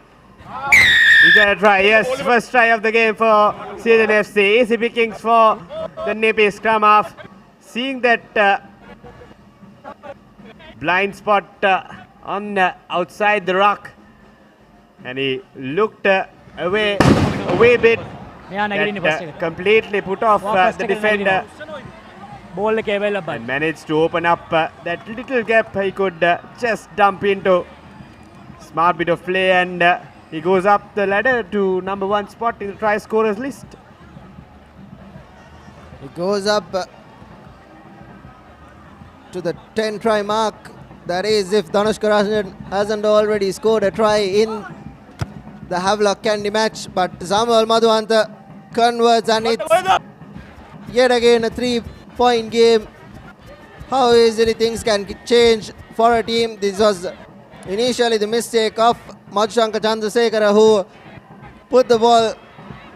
He's going to try. Yes, first try of the game for CHNFC. Easy pickings for the nippy scrum half. Seeing that blind spot on outside the rock, and he looked away a bit. That completely put off the defender and managed to open up that little gap he could just dump into. Smart bit of play, and he goes up the ladder to number 1 spot in the try scorers list. He goes up to the 10 try mark. That is, if Dhanush Karajan hasn't already scored a try in the Havelock Candy match. But Samuel Madhuanta converts, and it's yet again a 3-point game. How easily things can change for a team. This was initially the mistake of Madhushanka Chandrasekara, who put the ball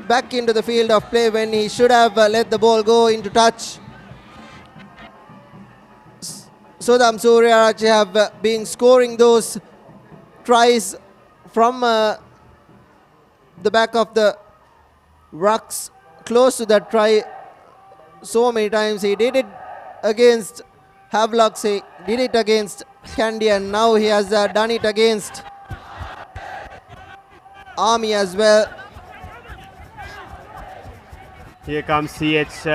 back into the field of play when he should have let the ball go into touch. Sudham Suryarachi have been scoring those tries from the back of the rucks close to that try so many times. He did it against Havelock, he did it against Candy, and now he has done it against Army as well. Here comes CH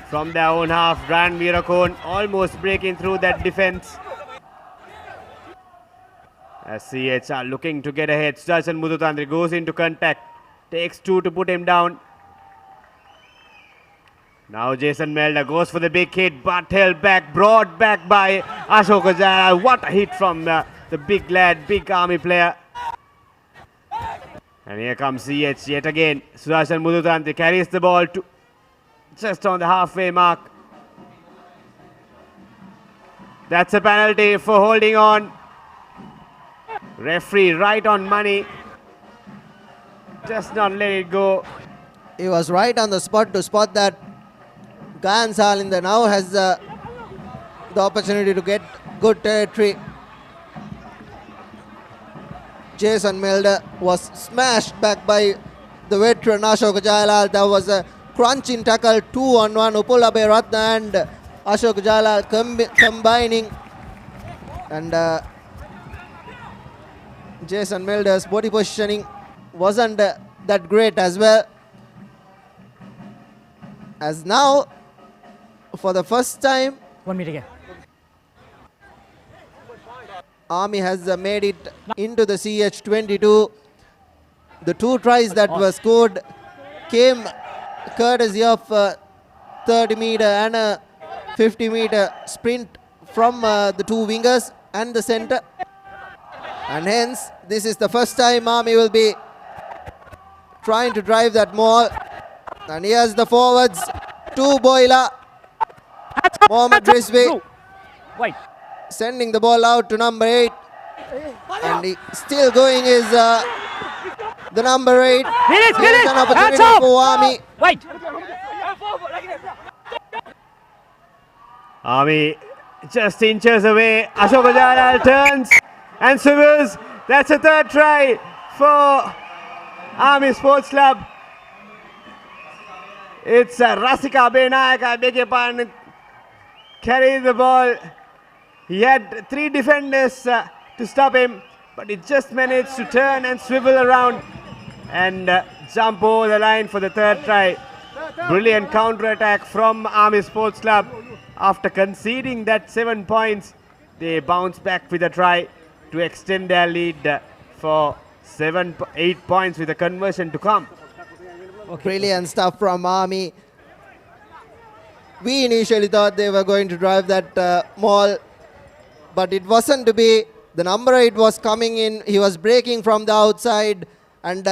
from their own half. Brian Virakon almost breaking through that defense. As CH are looking to get ahead. Sudarshan Mudutandri goes into contact. Takes 2 to put him down. Now Jason Melder goes for the big hit, but held back, brought back by Ashoka Jaya. What a hit from the big lad, big Army player. And here comes CH yet again. Sudarshan Mudutandri carries the ball to just on the halfway mark. That's a penalty for holding on. Referee right on money. Just not let it go. He was right on the spot to spot that. Gayan Salinda now has the opportunity to get good territory. Jason Melder was smashed back by the veteran Ashok Jailal. There was a crunching tackle, 2-on-1. Upulabe Ratna and Ashok Jailal combining. And Jason Melder's body positioning wasn't that great as well. As now, for the first time, 1 meter again. Army has made it into the CH22. The 2 tries that were scored came courtesy of 30-meter and a 50-meter sprint from the 2 wingers and the center. And hence, this is the first time Army will be trying to drive that maul. And here's the forwards to Boila. Mohammad Rizvi Wait. sending the ball out to number 8. And he still going is the number 8. Finish, Here's finish. an opportunity Hands up. for Army. Wait. Army just inches away. Ashok Ajayal turns and swivels. That's a third try for Army Sports Club. It's Rasika Benayak, I beg your pardon, carrying the ball. He had 3 defenders to stop him, but he just managed to turn and swivel around and jump over the line for the third try. Brilliant counter-attack from Army Sports Club. After conceding that 7 points, they bounce back with a try to extend their lead for 8 points with a conversion to come. Brilliant stuff from Army. We initially thought they were going to drive that maul, but it wasn't to be. The number 8 was coming in. He was breaking from the outside, and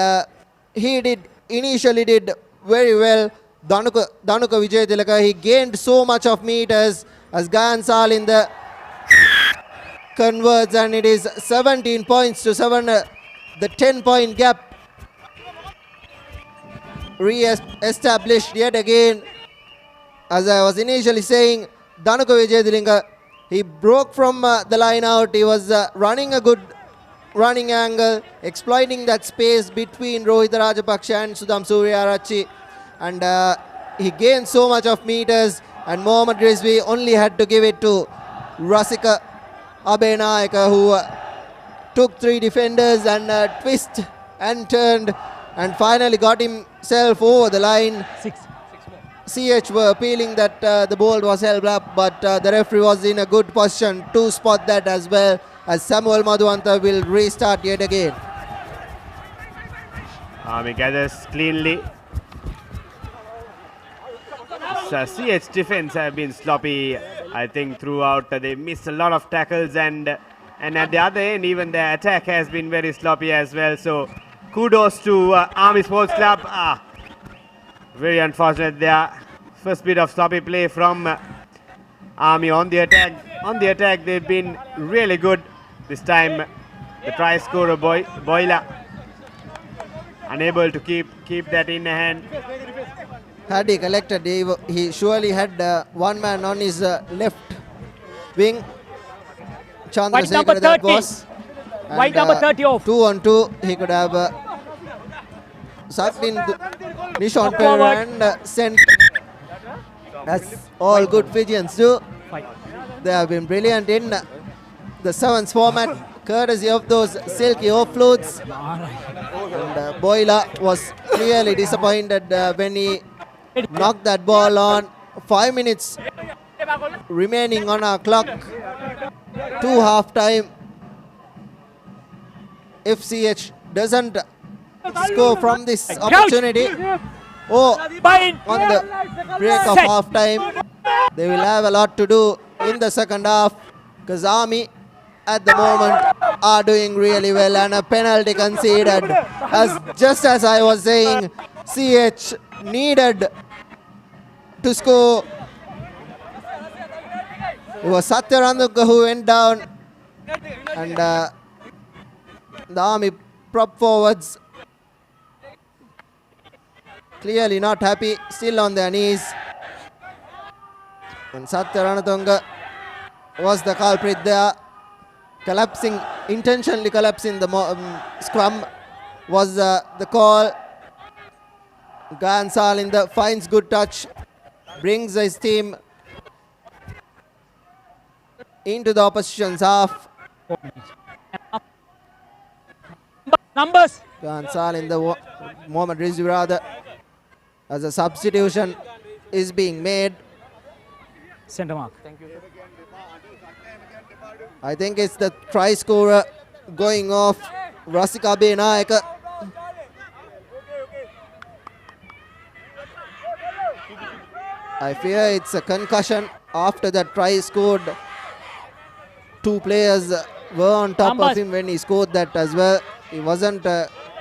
he initially did very well. Danuka Vijaytilaka, he gained so much of meters as Gansal in the converts, and it is 17 points to 7. The 10-point gap re-established yet again. As I was initially saying, Danuka Vijaytilaka, he broke from the line out. He was running a good running angle, exploiting that space between Rohita Rajapaksha and Sudham Suryarachi. And he gained so much of meters, and Mohammad Rizvi only had to give it to Rasika Abenayaka, who took 3 defenders and twisted and turned and finally got himself over the line. 6. CH were appealing that the ball was held up, but the referee was in a good position to spot that as well, as Samuel Madhuanta will restart yet again. Army gathers cleanly. So CH defense have been sloppy, I think, throughout. They missed a lot of tackles, and at the other end, even their attack has been very sloppy as well. So kudos to Army Sports Club. Very unfortunate there. First bit of sloppy play from Army on the attack. On the attack, they've been really good. This time, the try scorer Boila unable to keep that in hand. Had he collected, he surely had one man on his left wing. White Chandrasekhar number that 30. was. White number 30 off. 2 on 2. He could have sucked in Nishon Up Perera forward. and sent. That's all good Fijians do. Fight. They have been brilliant in the sevens format, courtesy of those silky offloads. And Boila was clearly disappointed when he knocked that ball on. 5 minutes remaining on our clock to half time. If CH doesn't score from this opportunity, or on the break of Set. half time, they will have a lot to do in the second half, because Army at the moment are doing really well, and a penalty conceded. Just as I was saying, CH needed to score. It was Satyaranduka who went down, and the Army prop forwards clearly not happy, still on their knees. And Satyaranduka was the culprit there. Collapsing, intentionally collapsing the scrum was the call. Gansal finds good touch, brings his team into the opposition's half. Numbers. Gansal Mohammad Rizvi rather, as a substitution is being made. Center mark. I think it's the try scorer going off, Rasika Benayaka. I fear it's a concussion after that try scored. Two players were on top of him when he scored that as well. He wasn't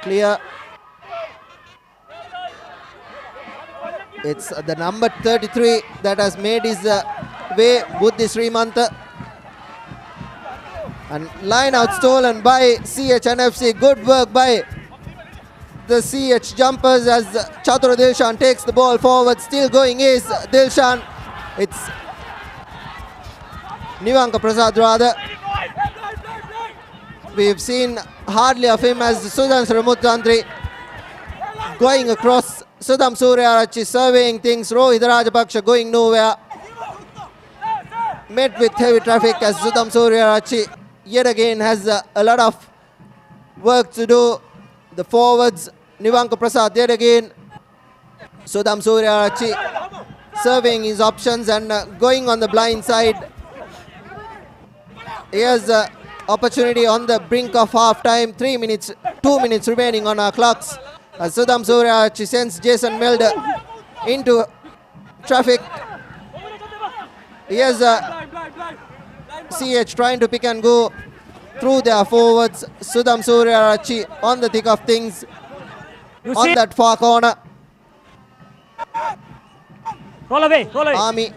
clear. It's the number 33 that has made his way, Buddhi Srimanta. And line out stolen by CHNFC. Good work by the CH jumpers as Chatura Dilshan takes the ball forward. Still going is Dilshan. It's Nivanka Prasad rather. We've seen hardly of him as Sudan Sramutantri going across. Sudham Suryarachi surveying things. Rohit Rajapaksha going nowhere. Met with heavy traffic as Sudham Suryarachi yet again has a lot of work to do. The forwards, Nivanka Prasad yet again. Sudham Suryarachi surveying his options and going on the blind side. Here's an opportunity on the brink of half time. 2 minutes remaining on our clocks. As Sudham Suryarachi sends Jason Melder into traffic. Here's CH trying to pick and go through their forwards. Sudham Suryarachi on the thick of things on that far corner. Roll away, roll away. Army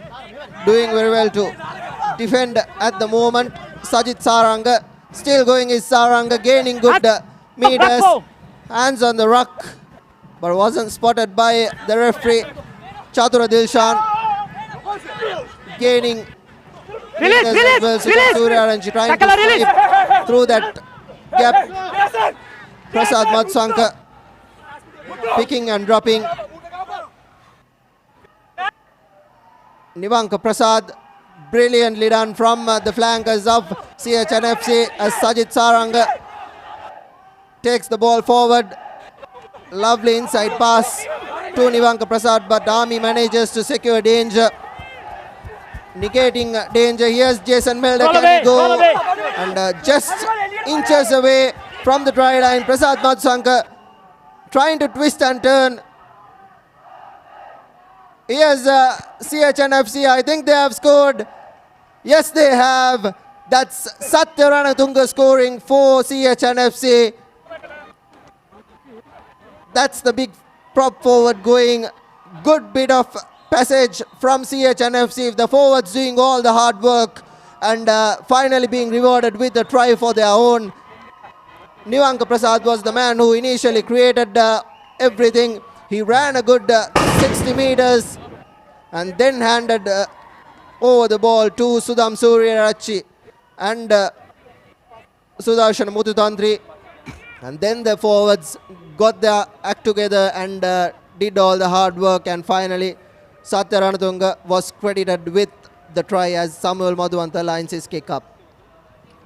doing very well to defend at the moment. Sajid Saranga still going is Saranga gaining good meters. Hands on the ruck, but wasn't spotted by the referee. Chatura Dilshan gaining meters as well. Sudham Suryarachi trying to slip through that gap. Prasad Matsanka picking and dropping. Nivanka Prasad brilliantly done from the flankers of CHNFC as Sajid Saranga takes the ball forward. Lovely inside pass to Nivanka Prasad, but Army manages to secure danger. Negating danger. Here's Jason Melder. Can he go? And just inches away from the try line. Prasad Matsanka trying to twist and turn. Here's CHNFC. I think they have scored. Yes, they have. That's Satya Ranatunga scoring for CHNFC. That's the big prop forward going. Good bit of passage from CHNFC. The forwards doing all the hard work and finally being rewarded with a try for their own. Nivanka Prasad was the man who initially created everything. He ran a good 60 meters and then handed over the ball to Sudham Suryarachi and Sudarshan Mututantri. And then the forwards got their act together and did all the hard work, and finally Satya Ranatunga was credited with the try as Samuel Madhuanta lines his kick up.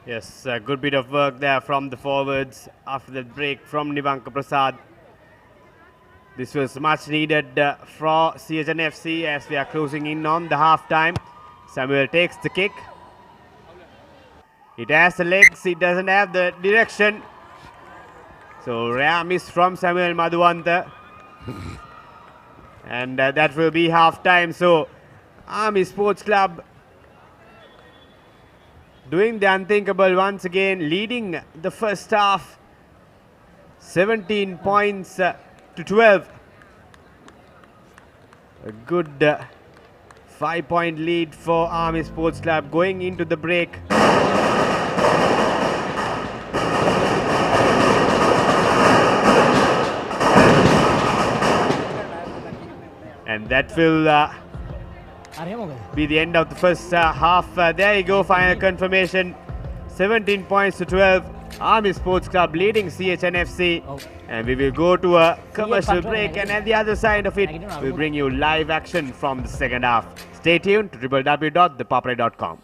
Yes, a good bit of work there from the forwards after the break from Nivanka Prasad. This was much needed for CHNFC as we are closing in on the half time. Samuel takes the kick. It has the legs, it doesn't have the direction. So rare miss from Samuel Madhuanta. And that will be half time. So Army Sports Club doing the unthinkable once again, leading the first half 17 points to 12. A good 5-point lead for Army Sports Club going into the break. And that will be the end of the first half. There you go, final confirmation. 17 points to 12. Army Sports Club leading CHNFC. And we will go to a commercial break, and at the other side of it, we'll bring you live action from the second half. Stay tuned to www.thepapare.com.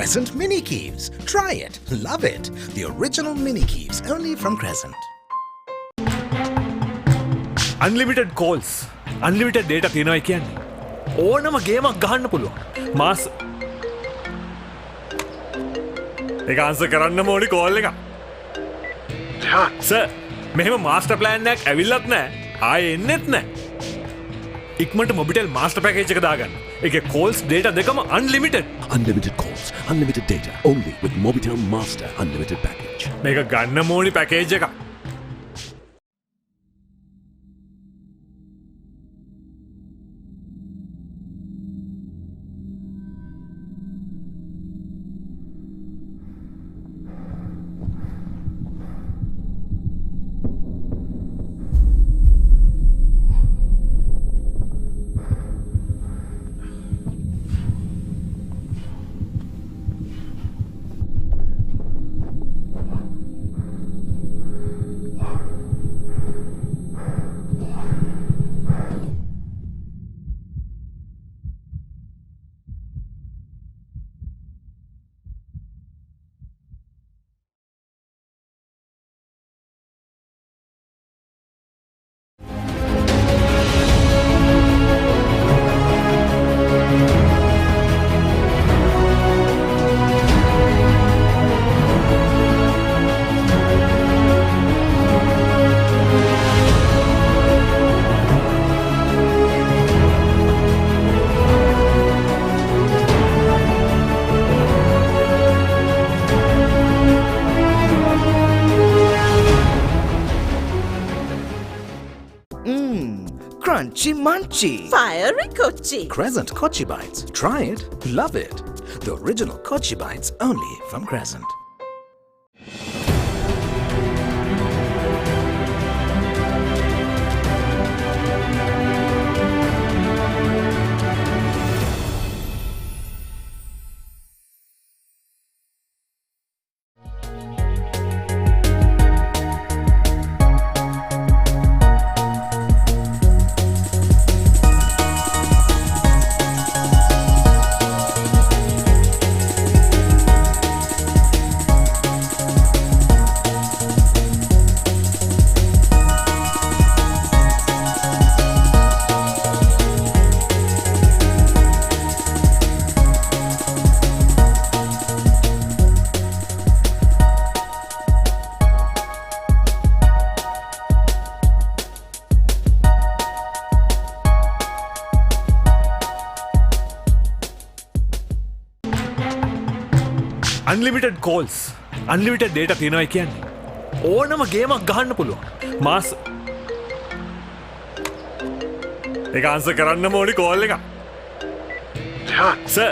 Crescent Mini Keeps. Try it. Love it. The original Mini Keeps only from Crescent. Unlimited calls. Unlimited data තියෙනවා කියන්නේ. ඕනම ගේමක් ගහන්න පුළුවන්. මාස් ඒක answer කරන්නම ඕනි call එක. Sir මෙහෙම master plan එකක් ඇවිල්ලත් නැහැ. ආයේ එන්නෙත් නැහැ. ඉක්මනට මොබිටෙල් මාස්ටර් පැකේජ් එක දාගන්න. ඒකේ calls data දෙකම unlimited. Unlimited calls, unlimited data, only with Mobitel Master Unlimited Package. මේක ගන්නම ඕනි පැකේජ් එකක්. Crunchy Munchy. Fiery Kochi. Crescent Kochi Bites. Try it. Love it. The original Kochi Bites only from Crescent. Unlimited calls. Unlimited data තියෙනවා කියන්නේ. ඕනම ගේමක් ගහන්න පුළුවන්. මාස් ඒක answer කරන්නම ඕනි කෝල් එක. සර්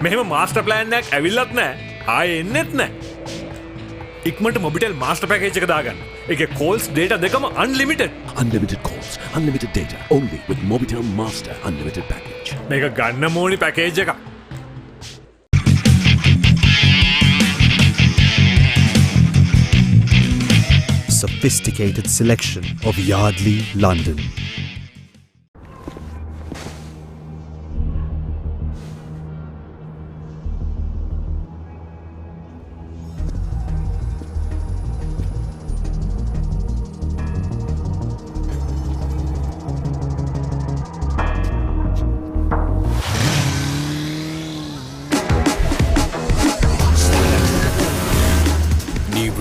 මෙහෙම මාස්ටර් ප්ලෑන් එකක් ඇවිල්ලත් නැහැ. ආයේ එන්නෙත් නැහැ. ඉක්මනට මොබිටෙල් මාස්ටර් පැකේජ් එක දාගන්න. ඒකේ calls data දෙකම unlimited. Unlimited calls, unlimited data, only with Mobitel Master Unlimited Package. මේක ගන්නම ඕනි පැකේජ් එකක්. Sophisticated selection of Yardley, London.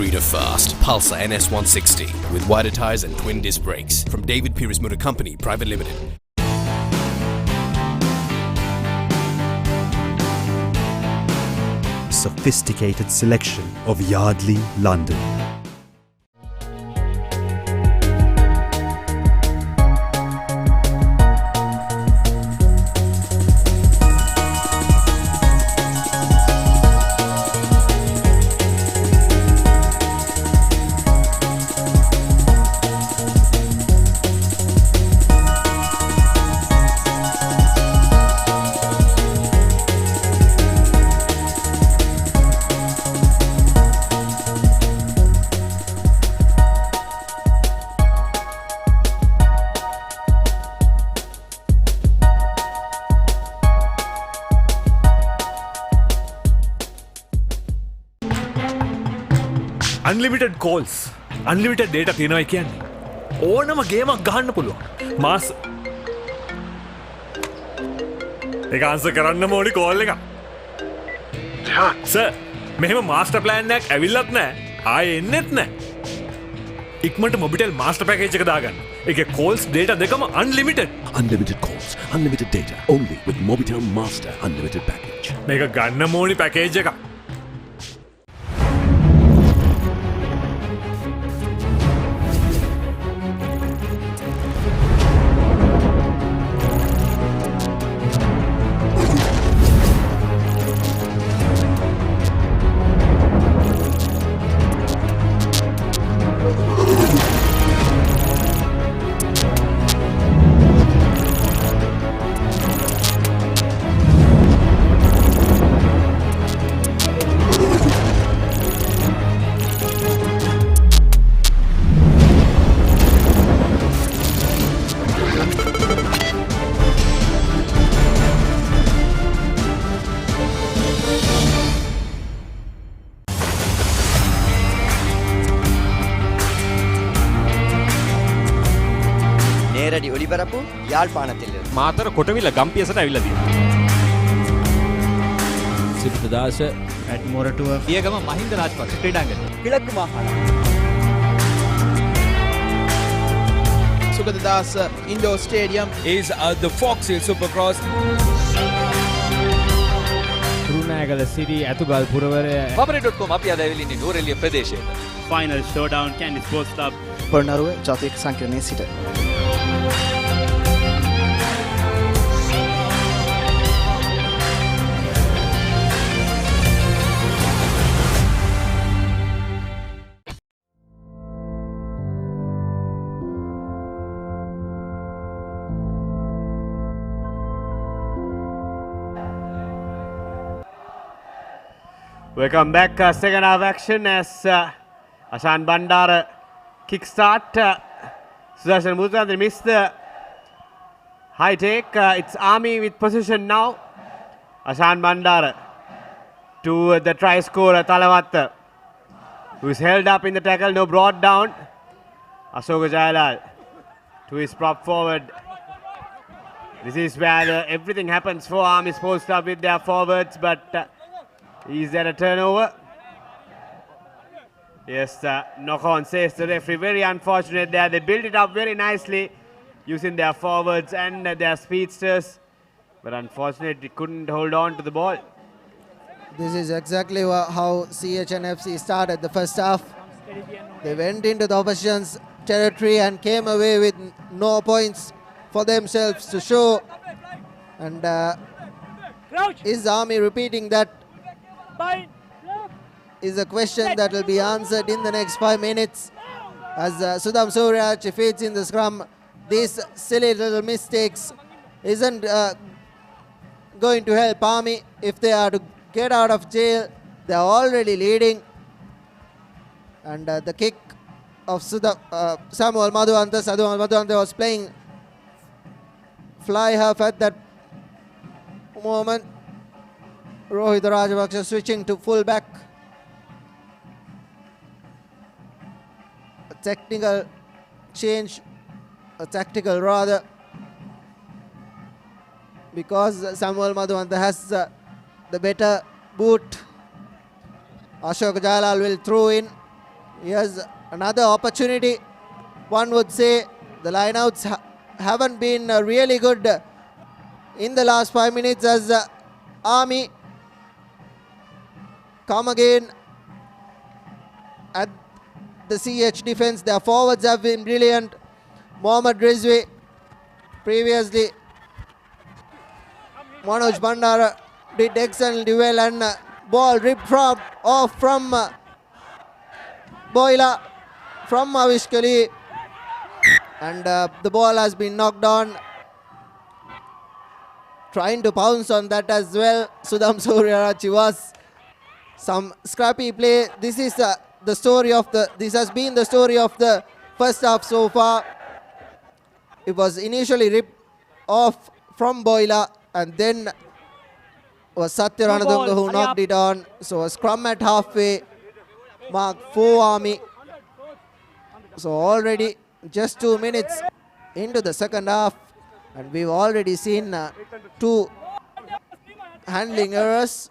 Breeder Fast Pulsar NS160 with wider tyres and twin disc brakes from DRL Motor Company Private Limited. Sophisticated selection of Yardley, London. unlimited calls, unlimited data තියෙනවා කියන්නේ. ඕනම ගේමක් ගහන්න පුළුවන්. මාස් ඒක answer කරන්න ඕනි call එක. Sir මෙහෙම මාස්ටර් ප්ලෑන් එකක් ඇවිල්ලත් නැහැ. ආයේ එන්නෙත් නැහැ. ඉක්මනට මොබිටෙල් මාස්ටර් පැකේජ් එක දාගන්න. ඒකේ calls data දෙකම unlimited. Unlimited calls, unlimited data. Only with Mobitel Master Unlimited Package. මේක ගන්න ඕනි පැකේජ් එකක්. நேரடி ஒளிபரப்பு யாழ்ப்பாணத்தில் මාතර කොටවිල ගම්පියසට ඇවිල්ලා තියෙනවා. සිද්ධාස ඇඩ්මොරටුව පියගම මහින්ද රාජපක්ෂ ක්‍රීඩාංගණය கிழக்கு மாகாணம் Sugadadasa Indoor Stadium is the Fox Hill Supercross. Kurunegala සිටි ඇතුගල් පුරවරය Papare.com අපි අද ඇවිල්ලා ඉන්නේ නෝරෙලිය ප්‍රදේශයේ. Final ෂෝඩවුන් Kandy sports club Polonnaruwa ජාතික සංකීර්ණයේ සිට Welcome back, second half action as Ashan Bandara kickstart. Sudarshan Muzandri missed the high take. It's Army with position now. Ashan Bandara to the try scorer Talavatta, who is held up in the tackle, no brought down. Asoka Jayalal to his prop forward. This is where everything happens for Army Sports Club with their forwards, but is there a turnover? Yes, knock on says the referee. Very unfortunate there. They built it up very nicely using their forwards and their speedsters, but unfortunately couldn't hold on to the ball. This is exactly how CHNFC started the first half. They went into the opposition's territory and came away with no points for themselves to show. And is Army repeating that? Is a question that will be answered in the next 5 minutes as Sudham Suraj feeds in the scrum. These silly little mistakes isn't going to help Army if they are to get out of jail. They are already leading, and the kick of Samuel Madhuanta was playing fly half at that moment. Rohit Rajapaksa switching to full back. A technical change, a tactical rather, because Samuel Madhuanta has the better boot. Ashok Jalal will throw in. He has another opportunity. One would say the lineouts haven't been really good in the last 5 minutes as Army come again at the CH defense. Their forwards have been brilliant. Mohammad Rizvi, previously Manoj Bandara did excellently well, and ball ripped off from Boila from Avishkali, and the ball has been knocked on. Trying to pounce on that as well, Sudham Suryarachi was some scrappy play. This is the story of this has been the story of the first half so far. It was initially ripped off from Boila, and then was Satya Ranadunga who knocked it on. So a scrum at halfway. mark for Army. So already just 2 minutes into the second half, and we've already seen 2 handling errors.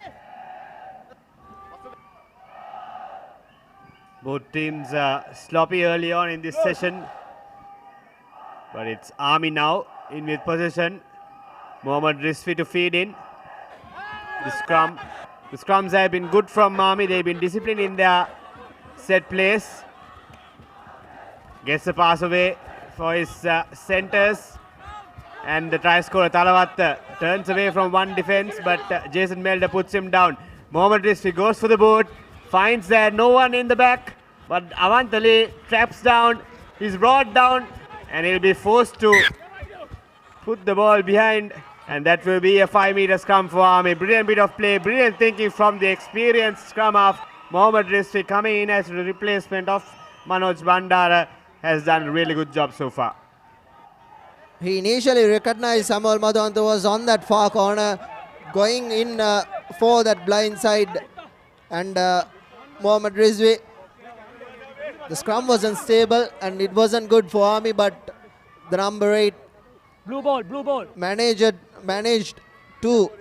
Both teams sloppy early on in this session, but it's Army now in with possession. Mohammad Rizvi to feed in. The scrums have been good from Army. They've been disciplined in their set plays. Gets the pass away for his centers, and the try scorer Talawat turns away from one defense, but Jason Melder puts him down. Mohammad Rizvi goes for the boot, finds there no one in the back, but Avantali traps down. He's brought down, and he'll be forced to put the ball behind, and that will be a 5-meter scrum for Army. Brilliant bit of play, brilliant thinking from the experienced scrum half. Mohammad Rizvi coming in as a replacement of Manoj Bandara has done a really good job so far. He initially recognized Samuel Madhuanta was on that far corner, going in for that blind side, and Mohammad Rizvi. The scrum wasn't stable and it wasn't good for Army, but the number 8 Blue ball. managed to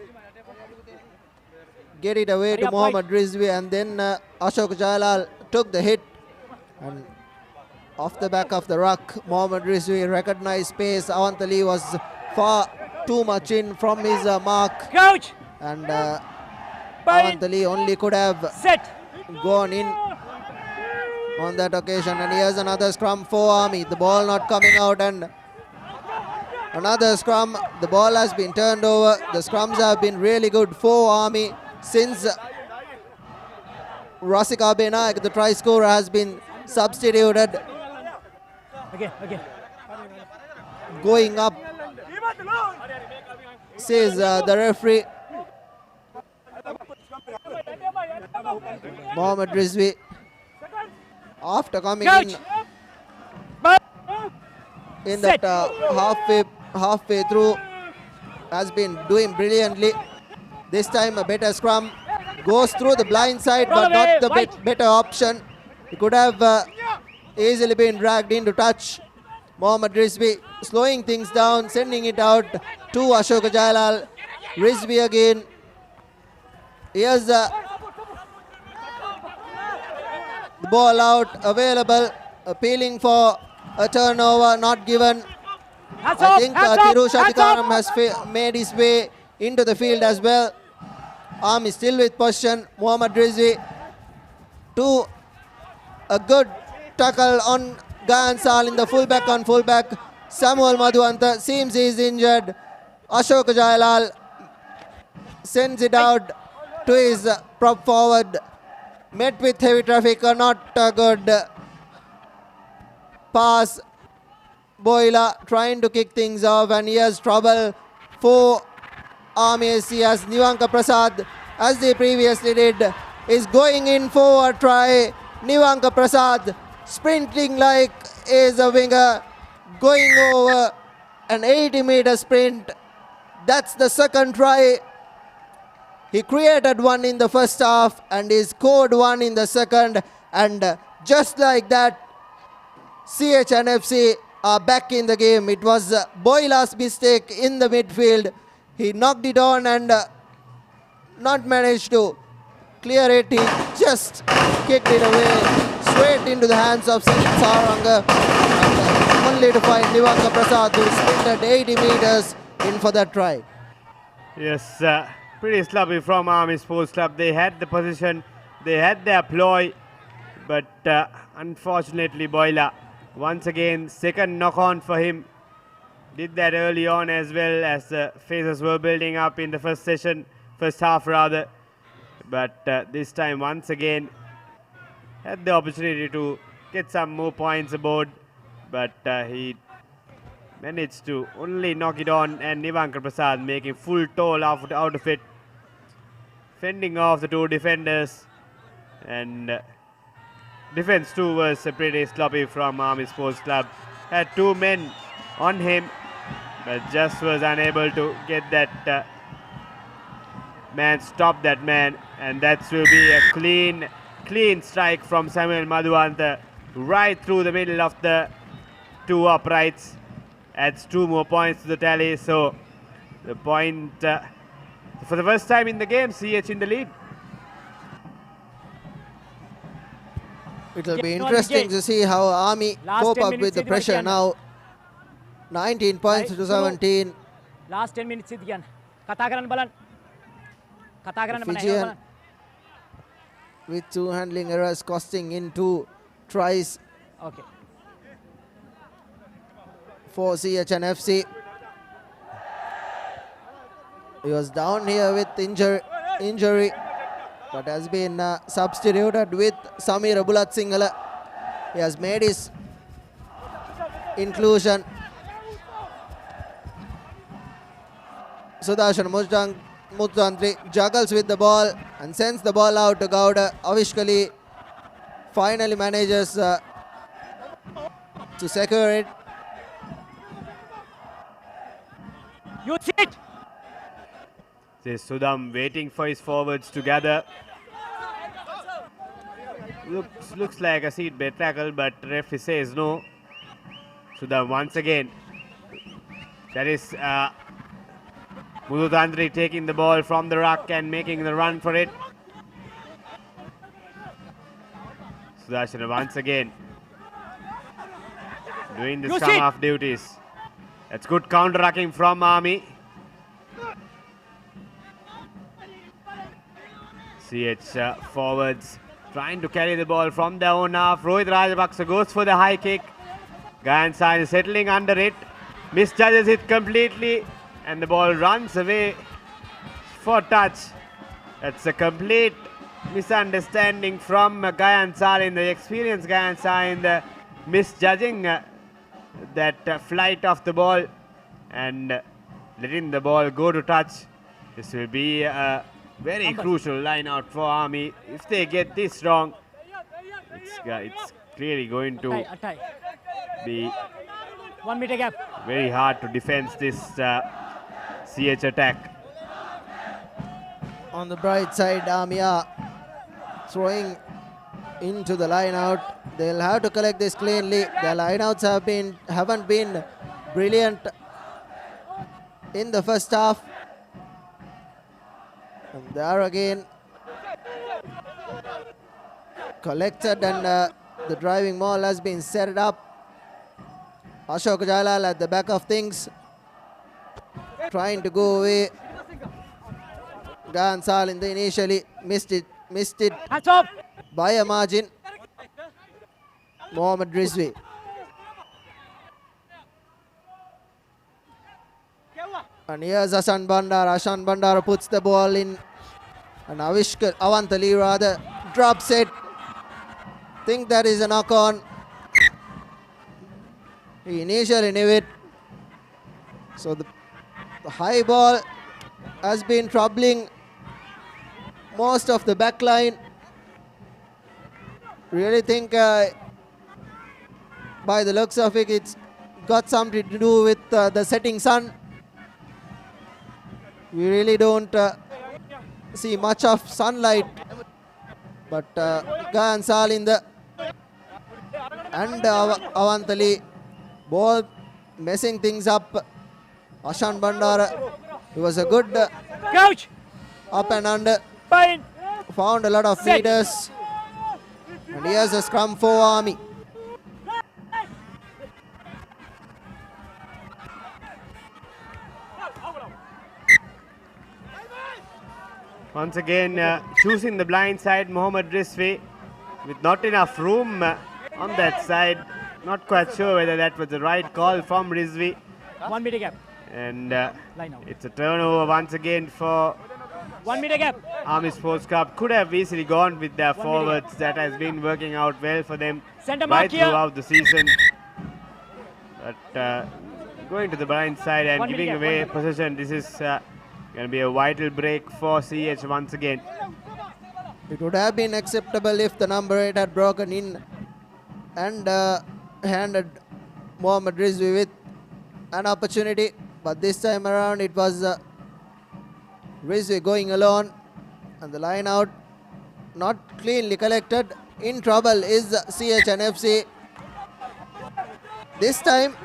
get it away to Mohammad Rizvi, and then Ashok Jailal took the hit, and off the back of the ruck, Mohammad Rizvi recognized pace. Avantali was far too much in from his mark. Coach! And Avantali only could have gone in on that occasion. And here's another scrum for Army. The ball not coming out, and another scrum. The ball has been turned over. The scrums have been really good for Army since Rasika Benayak, the try scorer, has been substituted. Okay. Going up, says the referee. Mohammad Rizvi, after coming in that halfway through, has been doing brilliantly. This time a better scrum, goes through the blind side, but not the better option. He could have easily been dragged into touch. Mohammad Rizvi slowing things down, sending it out to Ashok Jailal. Rizvi again. Here's the ball out, available, appealing for a turnover, not given. I think Thiru Shatikaram has made his way into the field as well. Army still with possession. Mohammad Rizvi to a good tackle on Gansal in the fullback on fullback. Samuel Madhuanta seems he is injured. Ashok Jailal sends it out to his prop forward. Met with heavy traffic, not a good pass. Boila trying to kick things off, and he has trouble for Army SC as Nivanka Prasad, as they previously did, is going in for a try. Nivanka Prasad sprinting like is a winger, going over an 80-meter sprint. That's the second try. He created one in the first half and he scored one in the second, and just like that, CHNFC are back in the game. It was Boila's mistake in the midfield. He knocked it on and not managed to clear it. He just kicked it away straight into the hands of Saranga, and only to find Nivanka Prasad, who sprinted 80 meters in for that try. Yes, pretty sloppy from Army Sports Club. They had the position, they had their ploy, but unfortunately Boila, once again, second knock-on for him. Did that early on as well, as the phases were building up in the first half rather. But this time, once again, had the opportunity to get some more points aboard, but he managed to only knock it on, and Nivanka Prasad making full toll out of it, fending off the two defenders, and defense too was pretty sloppy from Army Sports Club. Had two men on him, but just was unable to get that man, stop that man, and that will be a clean clean strike from Samuel Madhuanta right through the middle of the two uprights. Adds 2 more points to the tally. So the point for the first time in the game, CH in the lead. It will be interesting to see how Army cope up with the pressure now. 19 points to 17. Last 10 minutes again. Kata karan balan. Kata karan Fijian with 2 handling errors costing in 2 tries. Okay. For CH and FC. He was down here with injury, but has been substituted with Samir Abulat Singhala. He has made his inclusion. Sudarshan Mutantri juggles with the ball and sends the ball out to Gowda. Avishkali finally manages to secure it. You sit. This Sudam waiting for his forwards to gather. Looks like a seat bet tackle, but referee says no. Sudam once again. That is Mudutandri taking the ball from the ruck and making the run for it. Sudarshan once again doing the scrum half duties. That's good counter-rucking from Army. CH forwards trying to carry the ball from their own half. Rohit Rajapaksa goes for the high kick. Gayansai is settling under it. Misjudges it completely. And the ball runs away for touch. That's a complete misunderstanding from Gayansai, in the experienced Gayansai, in the misjudging that flight of the ball and letting the ball go to touch. This will be a very crucial line out for Army. If they get this wrong, it's clearly going to be 1 meter gap. Very hard to defend this CH attack. On the bright side, Army are throwing into the line out. They'll have to collect this cleanly. The line outs haven't been brilliant in the first half. And there again, collected, and the driving maul has been set up. Ashok Jalal at the back of things, trying to go away. Gansal in the initially missed it by a margin. Mohammad Rizvi. And here's Ashan Bandara. Ashan Bandara puts the ball in, and Avantali rather drops it. Think that is a knock on. He initially knew it. So the high ball has been troubling most of the back line. Really think by the looks of it, it's got something to do with the setting sun. We really don't see much of sunlight, but Gayansal in the and Avantali ball messing things up. Ashan Bandara, it was a good coach up and under. Found a lot of leaders, and here's a scrum for Army. Once again, choosing the blind side, Mohammad Rizvi, with not enough room on that side. Not quite sure whether that was the right call from Rizvi. 1 meter gap. And it's a turnover once again for 1 meter gap. Army Sports Club. Could have easily gone with their forwards. That has been working out well for them right throughout the season. But going to the blind side and giving away possession, this is going to be a vital break for CH once again. It would have been acceptable if the number 8 had broken in and handed Mohammad Rizvi with an opportunity. But this time around it was Rizvi going alone, and the line out not cleanly collected. In trouble is CHNFC. This time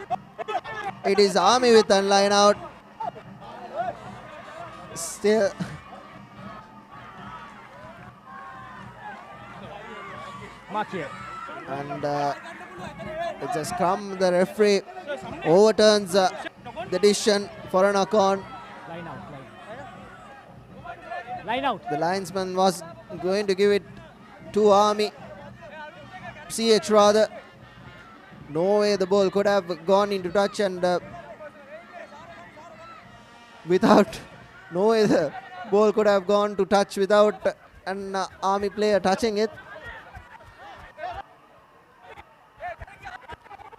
it is Army with a line out. Still Mark here. and it's a scrum. The referee overturns the decision for an knock-on. Line out. Line out. The linesman was going to give it to Army. CH rather. No way the ball could have gone into touch, and no way the ball could have gone to touch without an Army player touching it.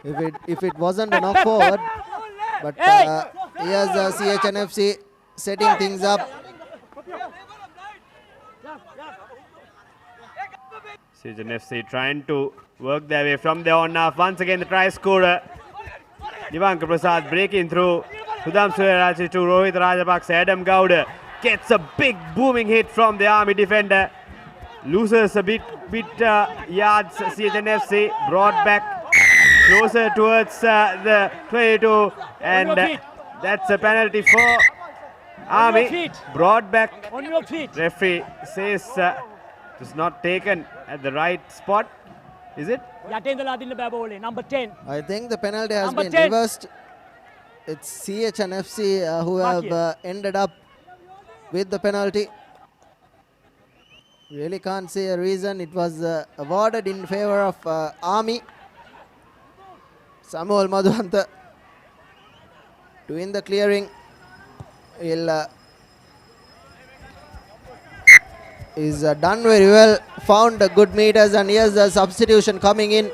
If it wasn't a knock forward, but here's CHNFC setting things up. CHNFC trying to work their way from their own half. Once again, the try scorer, Divanka Prasad breaking through. Sudham Suryachi to Rohit Rajapaksa. Adam Gowda gets a big booming hit from the Army defender. Loses a bit yards. CHNFC brought back closer towards the 22, and that's a penalty for Army. Brought back. On your feet. Referee says it was not taken at the right spot. Is it? Number 10. I think the penalty has Number been 10. reversed. It's CHNFC who have ended up with the penalty. Really can't say a reason. It was awarded in favor of Army. Samuel Madhuanta doing the clearing. He'll is done very well. Found good meters, and here's the substitution coming in.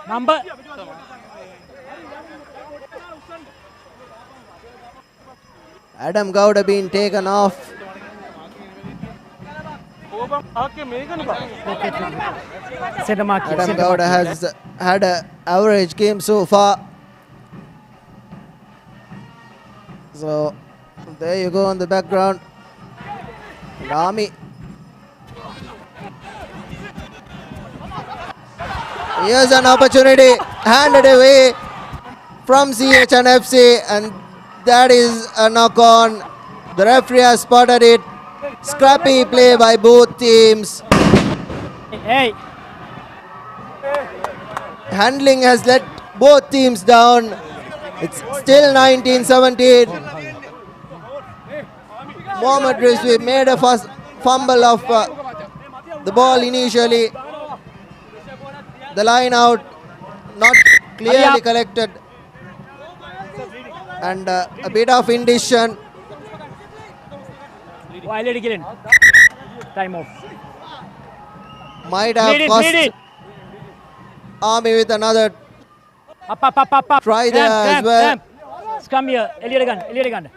Number. Adam Gowda being taken off. Center mark. Adam Gowda has had an average game so far. So there you go on the background. And Army. Here's an opportunity handed away from CHNFC, and that is a knock on. The referee has spotted it. Scrappy play by both teams. Hey. Handling has let both teams down. It's still 19-17. Mohammad Rizvi made a fumble of the ball initially. The line out not clearly collected, and a bit of indecision. Time off. Might have cost Army with another try there as well. Come here, Eliagan.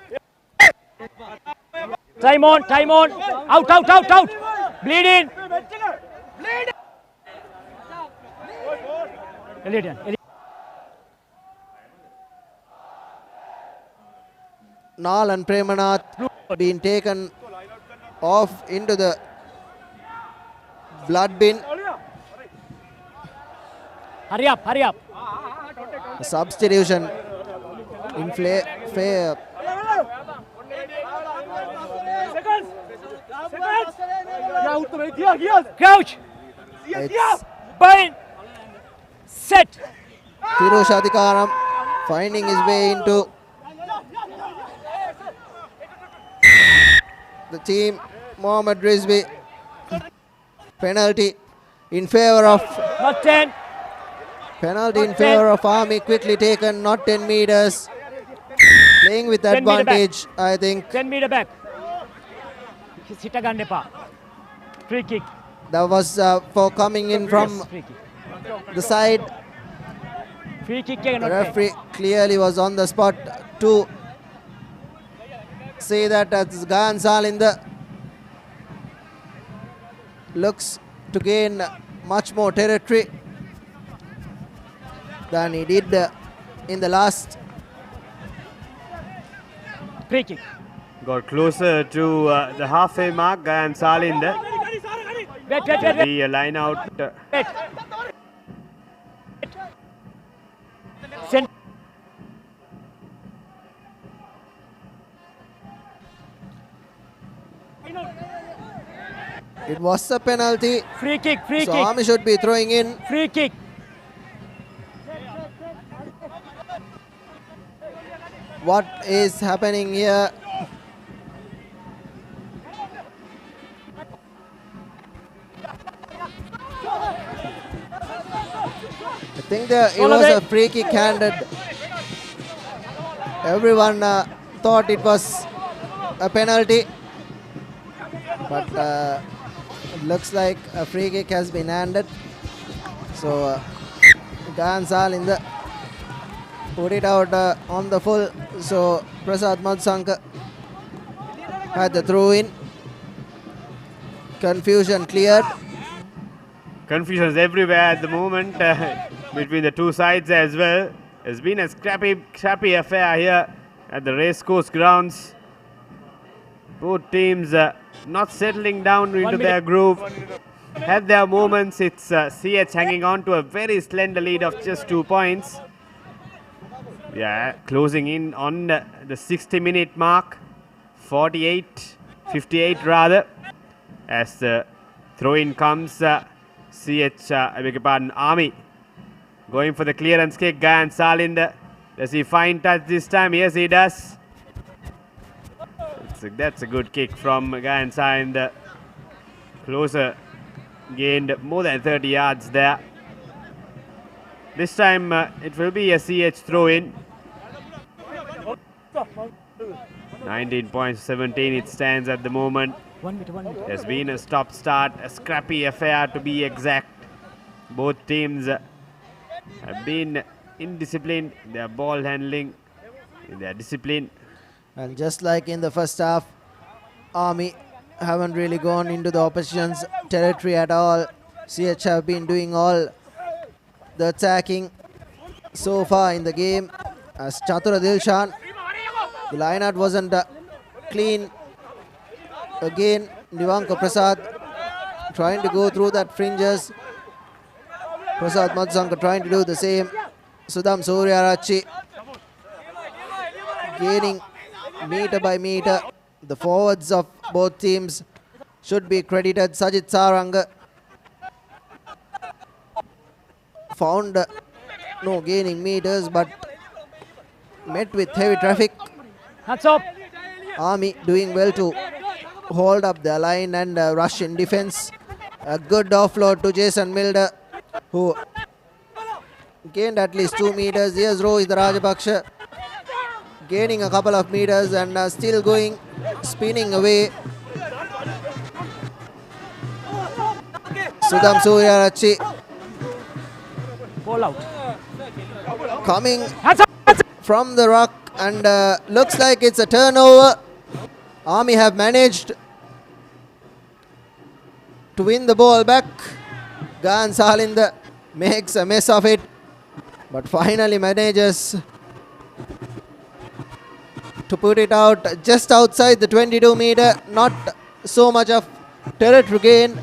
Time on. Out. Bleed in. Eliagan. Nal and Premanath being taken off into the blood bin. Hurry up. A substitution in fair. Crouch. It's Bind. Set. Firoz Adhikaram finding his way into the team. Mohammad Rizvi. Penalty in favor of Not 10. Penalty in favor of Army, quickly taken, not 10 meters. Playing with 10 meter advantage, I think. 10 meter back. Sitagandepa. Free kick. That was for coming in from Free kick. the side. Free kick. The referee clearly was on the spot to say that as Gayan Salinder looks to gain much more territory than he did in the last. Free kick. Got closer to the halfway mark and Salinder. Wait. Be a line out. Wait. Send. It was a penalty. Free kick. So Army should be throwing in. Free kick. What is happening here? I think it was a free kick handed. Everyone thought it was a penalty, but it looks like a free kick has been handed. So Gansal in the put it out on the full. So Prasad Madsanka had the throw in. Confusion cleared. Confusions everywhere at the moment between the two sides as well. It's been a scrappy affair here at the racecourse grounds. Both teams not settling down into their groove. Had their moments. It's CH hanging on to a very slender lead of just 2 points. Yeah, closing in on the 60-minute mark. 58 rather. As the throw-in comes, I beg your pardon, Army going for the clearance kick. Gayan Salinder, does he find touch this time? Yes, he does. That's a good kick from Gayan Salinder. Closer, gained more than 30 yards there. This time it will be a CH throw-in. 19 points, 17 it stands at the moment. 1 minute. There's been a stop-start, a scrappy affair to be exact. Both teams have been indisciplined in their ball handling, in their discipline. And just like in the first half, Army haven't really gone into the opposition's territory at all. CH have been doing all the attacking so far in the game. As Chatura Dilshan, the line-out wasn't clean. Again, Nivanka Prasad trying to go through that fringes. Prasad Madsanka trying to do the same. Sudham Suryarachi gaining meter by meter. The forwards of both teams should be credited. Sajid Saranga found no gaining meters but met with heavy traffic. Hands up. Army doing well to hold up their line and rush in defense. A good offload to Jason Milder, who gained at least 2 meters. Here's Rohit Rajapaksha gaining a couple of meters and still going, spinning away. Sudham Suryarachi Ball out. coming from the ruck and looks like it's a turnover. Army have managed to win the ball back. Gayan Salinder makes a mess of it, but finally manages to put it out just outside the 22 meter. Not so much of territory gain.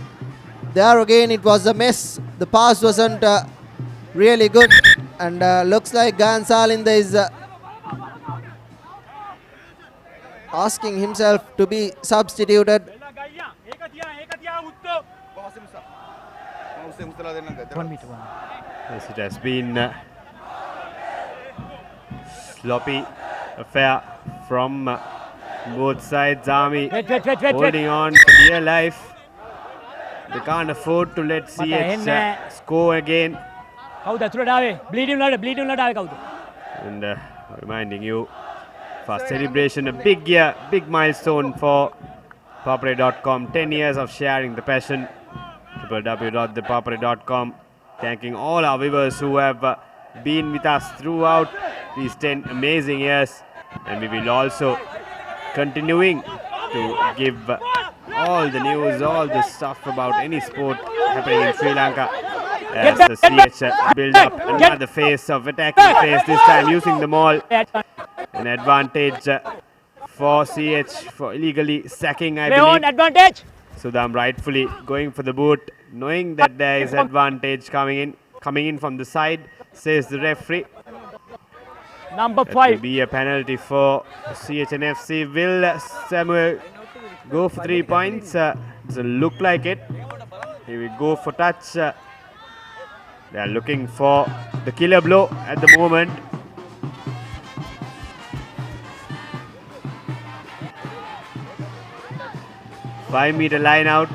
There again it was a mess. The pass wasn't really good, and looks like Gayan Salinder is asking himself to be substituted. 1 meter. Yes, it has been sloppy affair from both sides. Army holding on for dear life. They can't afford to let CH score again. And reminding you, for celebration, a big year, big milestone for ThePapare.com. 10 years of sharing the passion. www.thepapare.com. Thanking all our viewers who have been with us throughout these 10 amazing years, and we will also continuing to give all the news, all the stuff about any sport happening in Sri Lanka As the CH build up another phase of attacking phase, this time using the maul. An advantage for CH for illegally sacking, I believe. Advantage. Sudam rightfully going for the boot, knowing that there is advantage coming in from the side, says the referee. Number That 5. will be a penalty for CHNFC. Will Samuel go for 3 points? Doesn't look like it. He will go for touch. They are looking for the killer blow at the moment. Five-meter line out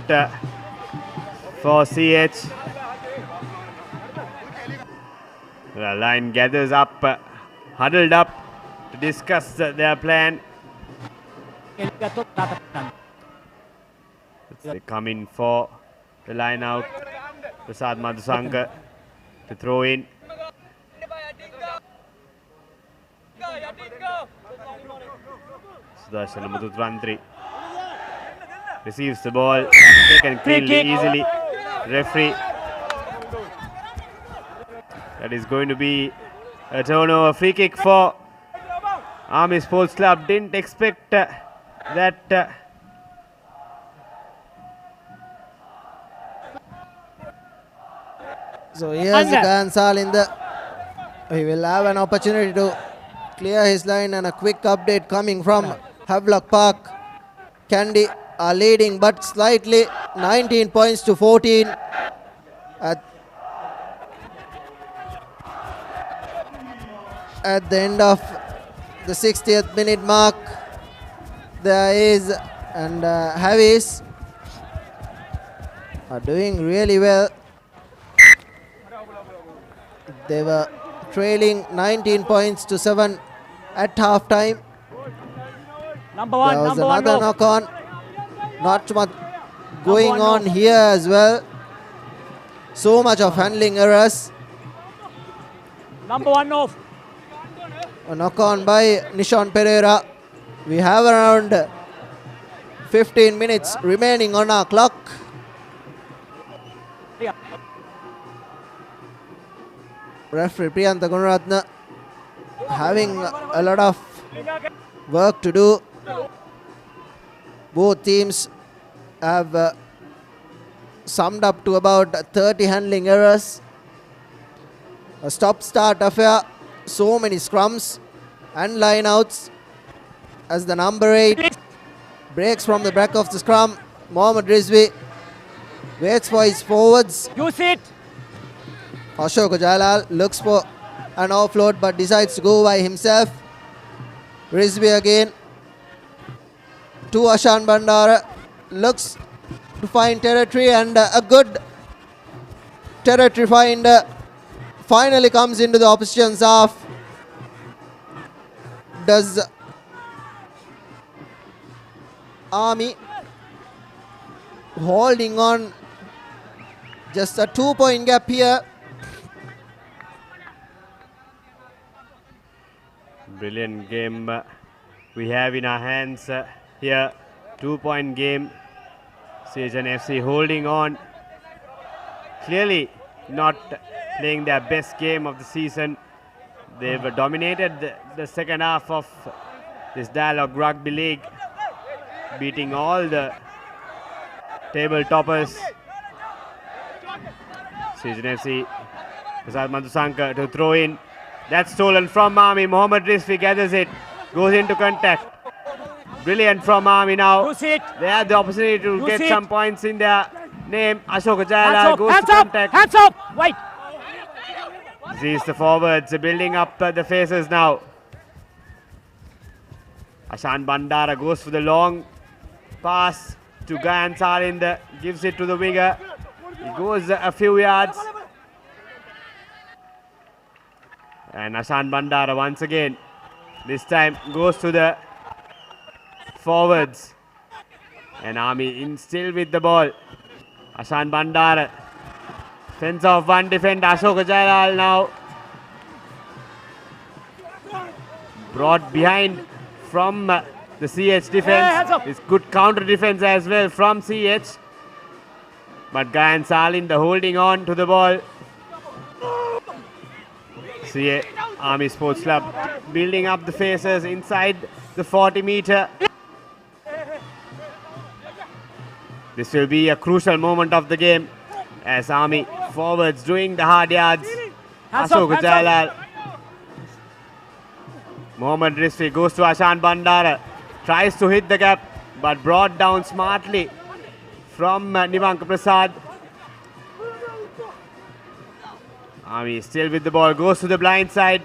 for CH. The line gathers up, huddled up to discuss their plan. They come in for the line out. Prasad Madhusankar to throw in. Sudarshan Madhutrantri receives the ball, taken cleanly, easily. Referee. That is going to be a turnover. Free kick for Army Sports Club. Didn't expect that. So here's Gansal in the. He will have an opportunity to clear his line, and a quick update coming from Havelock Park. Kandy are leading, but slightly, 19 points to 14. At the end of the 60th minute mark, there is, and Havis are doing really well. They were trailing 19 points to 7 at half time. Number 1. There was Number 1. another knock on. Not much going on here as well. So much of handling errors. Number 1 off. A knock on by Nishan Pereira. We have around 15 minutes remaining on our clock. Referee Priyantha Gunaratna having a lot of work to do. Both teams have summed up to about 30 handling errors. A stop-start affair. So many scrums and lineouts as the number 8 breaks from the back of the scrum. Mohammad Rizvi waits for his forwards. Use it. Ashok Jalal looks for an offload but decides to go by himself. Rizvi again to Ashan Bandara, looks to find territory, and a good territory find finally comes into the opposition's half. Does Army holding on, just a 2-point gap here. Brilliant game we have in our hands here. 2-point game. CHNFC holding on. Clearly not playing their best game of the season. They've dominated the second half of this Dialogue Rugby League, beating all the table toppers. CHNFC, Prasad Madhusankar to throw in. That's stolen from Army. Mohammad Rizvi gathers it, goes into contact. Brilliant from Army now. They have the opportunity to get some points in their name. Ashok Jayala goes to contact. Hands up! Wait! Sees the forwards building up the faces now. Ashan Bandara goes for the long pass to Gayan Salind, gives it to the winger. He goes a few yards. And Ashan Bandara once again, this time goes to the forwards. And Army in still with the ball. Ashan Bandara fends off one defender. Ashok Jayalal now brought behind from the CH defense. It's good counter defense as well from CH. But Gayan Salind holding on to the ball. CA Army Sports Club building up the faces inside the 40-meter. This will be a crucial moment of the game as Army forwards doing the hard yards. Ashok Jalal. Mohammad Rizvi goes to Ashan Bandara. Tries to hit the gap but brought down smartly from Nivanka Prasad. Army still with the ball, goes to the blind side.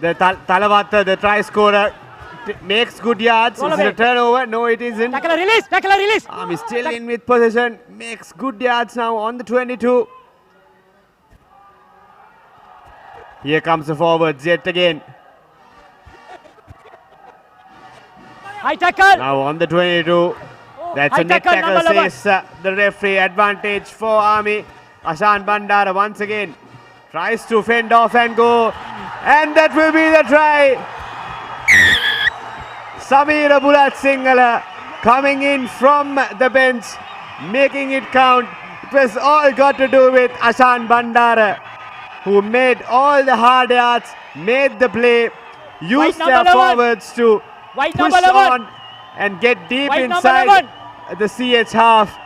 The Talawata, the try scorer, makes good yards. Is it a turnover? No, it isn't. Tackle release, tackle release. Army still in with possession, makes good yards now on the 22. Here comes the forwards yet again. High tackle. Now on the 22. That's a net tackle, says the referee. Advantage for Army. Ashan Bandara once again tries to fend off and go. And that will be the try. Samir Bulat Singhala coming in from the bench, making it count. It was all got to do with Ashan Bandara, who made all the hard yards, made the play, used their forwards to push on and get deep inside the CH half.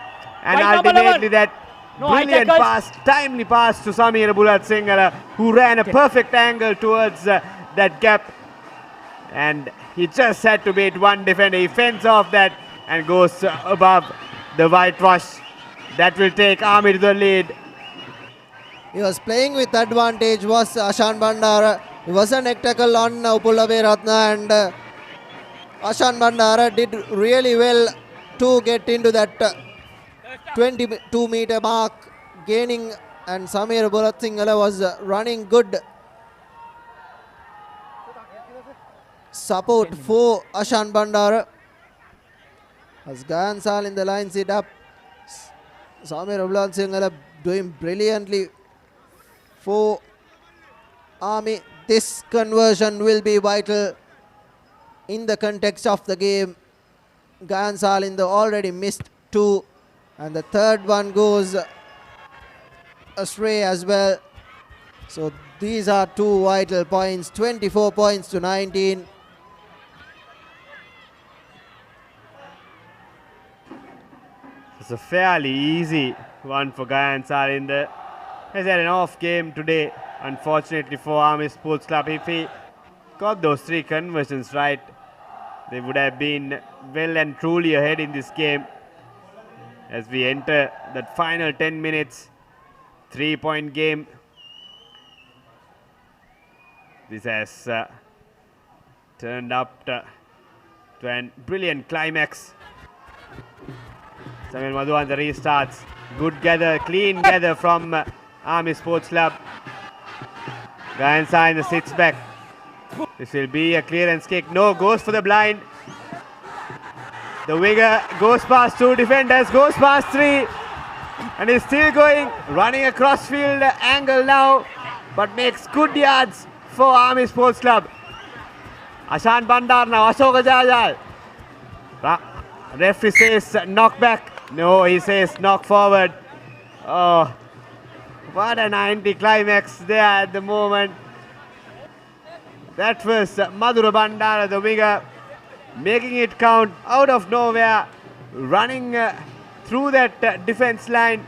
And ultimately that brilliant pass, timely pass to Samir Bulat Singhala, who ran a perfect angle towards that gap. And he just had to beat one defender. He fends off that and goes above the whitewash. That will take Army to the lead. He was playing with advantage, was Ashan Bandara. He was a neck tackle on Uppulabe Ratna, and Ashan Bandara did really well to get into that 22-meter mark, gaining, and Samir Bulat Singhala was running good support for Ashan Bandara. As Gansal in the lines it up, Samir Bulat Singhala doing brilliantly for Army. This conversion will be vital in the context of the game. Gansal in the already missed two, and the third one goes astray as well. So these are two vital points, 24 points to 19. It's a fairly easy one for Gansal in the. He's had an off game today, unfortunately for Army Sports Club. If he got those three conversions right, they would have been well and truly ahead in this game. As we enter that final 10 minutes, 3-point game. This has turned up to a brilliant climax. Samir Madhuanta restarts. Good gather, clean gather from Army Sports Club. Gansal in the sits back. This will be a clearance kick. No, goes for the blind. The winger goes past two defenders, goes past three, and is still going, running a crossfield angle now, but makes good yards for Army Sports Club. Ashan Bandar now, Ashok Jalal. Referee says knock back. No, he says knock forward. Oh, what an anti-climax there at the moment. That was Madhura Bandara, the winger, making it count out of nowhere, running through that defense line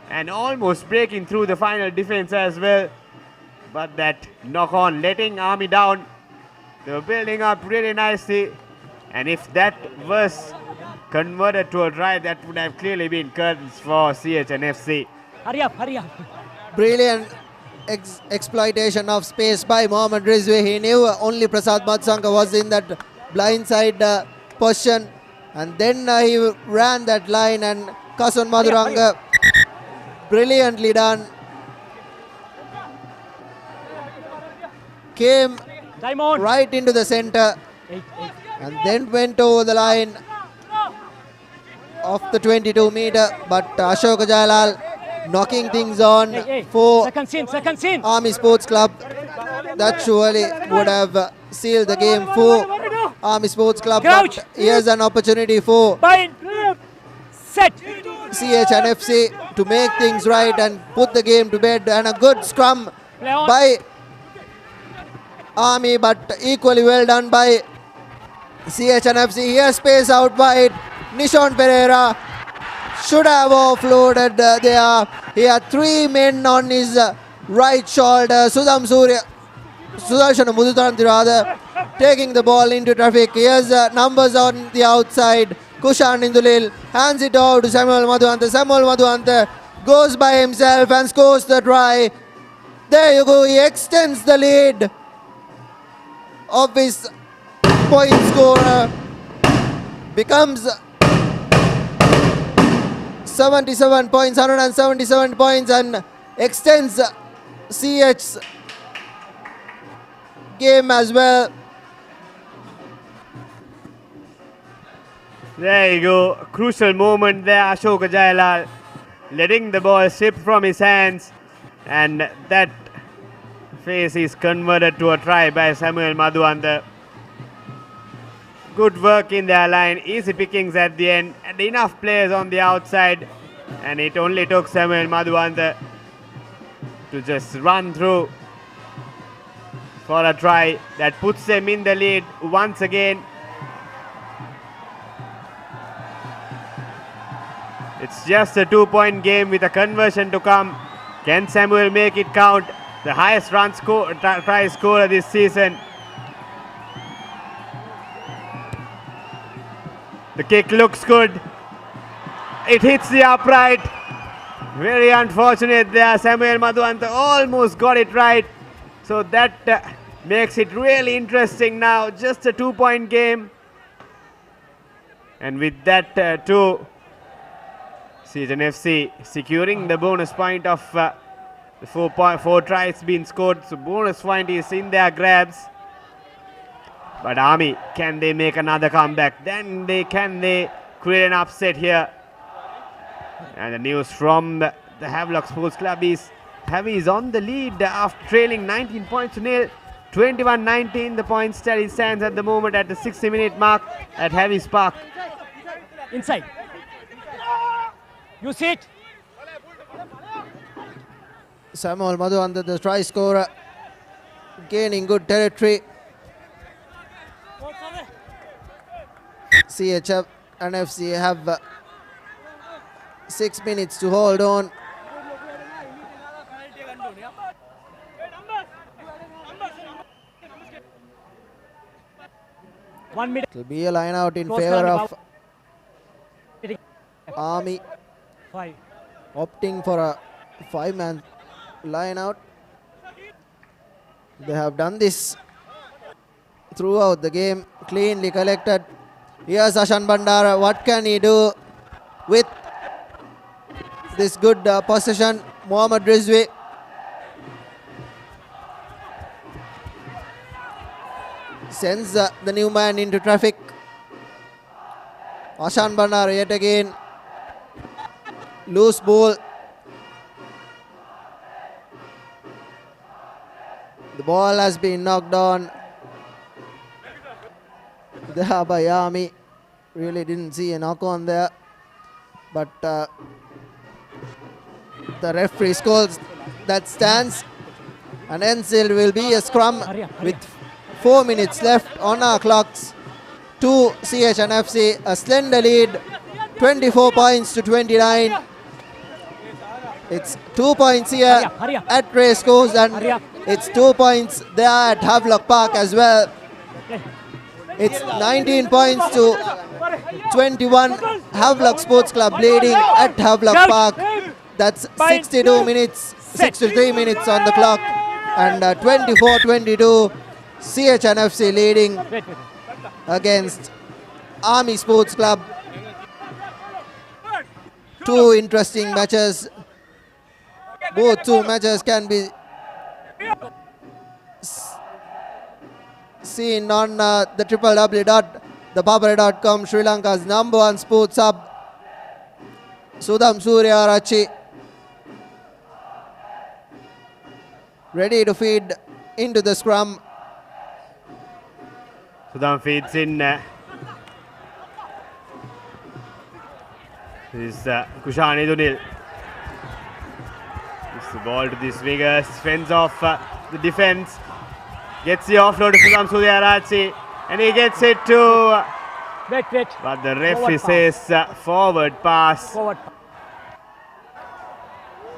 and almost breaking through the final defense as well. But that knock on, letting Army down. They were building up really nicely, and if that was converted to a try, that would have clearly been curtains for CHNFC. Hurry up, hurry up. Brilliant exploitation of space by Mohammad Rizvi. He knew only Prasad Madsanka was in that blindside position, and then he ran that line, and Kasun Madhuranga, brilliantly done, came right into the center and then went over the line of the 22-meter, but Ashok Jalal knocking things on for second scene. Army Sports Club. That surely would have sealed the game for Army Sports Club. Crouch. But here's an opportunity for Set. CHNFC to make things right and put the game to bed, and a good scrum by Army, but equally well done by CHNFC. Here space out wide. Nishon Pereira should have offloaded there. He had 3 men on his right shoulder. Sudarshan Mudutharanthi rather taking the ball into traffic. Here's numbers on the outside. Kushan Indulil hands it off to Samuel Madhuanta. Samuel Madhuanta goes by himself and scores the try. There you go. He extends the lead of his point scorer. Becomes 77 points, 177 points, and extends CH's game as well. There you go. Crucial moment there. Ashoka Jayalal letting the ball slip from his hands, and that face is converted to a try by Samuel Madhuanta. Good work in their line, easy pickings at the end, and enough players on the outside, and it only took Samuel Madhuanta to just run through for a try that puts them in the lead once again. It's just a 2-point game with a conversion to come. Can Samuel make it count? The highest try scorer this season. The kick looks good. It hits the upright. Very unfortunate there. Samuel Madhuanta almost got it right. So that makes it really interesting now. Just a 2-point game. And with that too, CHNFC securing the bonus point of the 4 tries being scored. So bonus point is in their grabs. But Army, can they make another comeback? Then can they create an upset here? And the news from the Havelock Sports Club is Heavy is on the lead after trailing 19 points to nil. 21-19 the point tally stands at the moment at the 60-minute mark at Heavy's Park. Inside. You see it. Samuel Madhuanta, the try scorer, gaining good territory. CHF and FC have 6 minutes to hold on. It will be a line out in favor of Army, opting for a 5-man line out. They have done this throughout the game, cleanly collected. Here's Ashan Bandara. What can he do with this good possession? Mohammad Rizvi. Sends the new man into traffic. Ashan Bandara yet again. Loose ball. The ball has been knocked on there by Army. Really didn't see a knock on there. But the referee scores that stands. And Ensil will be a scrum with 4 minutes left on our clocks. To CHNFC, a slender lead, 24 points to 29. It's 2 points here at Racecourse, and it's 2 points there at Havelock Park as well. It's 19 points to 21. Havelock Sports Club leading at Havelock Park. That's 63 minutes on the clock, and 24-22. CHNFC leading against Army Sports Club. 2 interesting matches. Both 2 matches can be seen on the www.thepapare.com, Sri Lanka's #1 sports hub. Sudam Surya ready to feed into the scrum. Sudam feeds in. This is Kushan Idunil. Gives the ball to these wingers, fends off the defense, gets the offload to Sudham Suryarachi, and he gets it to. Wait. But the referee says forward pass. Forward.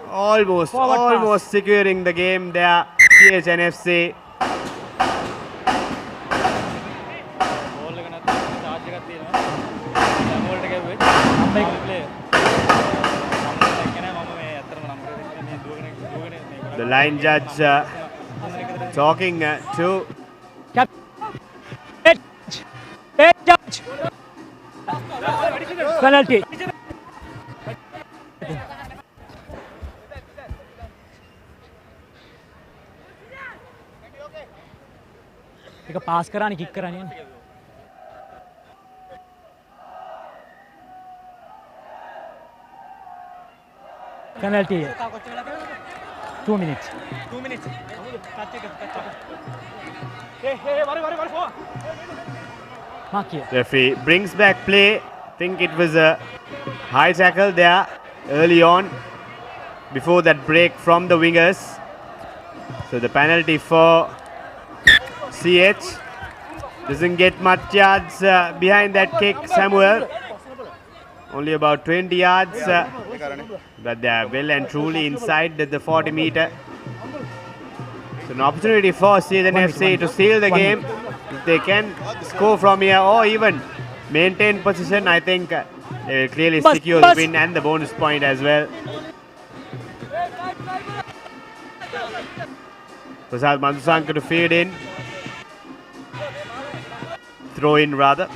Almost securing the game there. CHNFC. The line judge talking to judge. Penalty. एक पास करानी kick करानी है penalty 2 minutes Referee brings back play. Think it was a high tackle there early on before that break from the wingers. So the penalty for CH. Doesn't get much yards behind that kick, Samuel. Only about 20 yards, but they are well and truly inside the 40 meter. So an opportunity for CHNFC to seal the game. If they can score from here or even maintain position, I think they will clearly secure the win and the bonus point as well. Prasad Mandusanka to feed in. Throw in rather.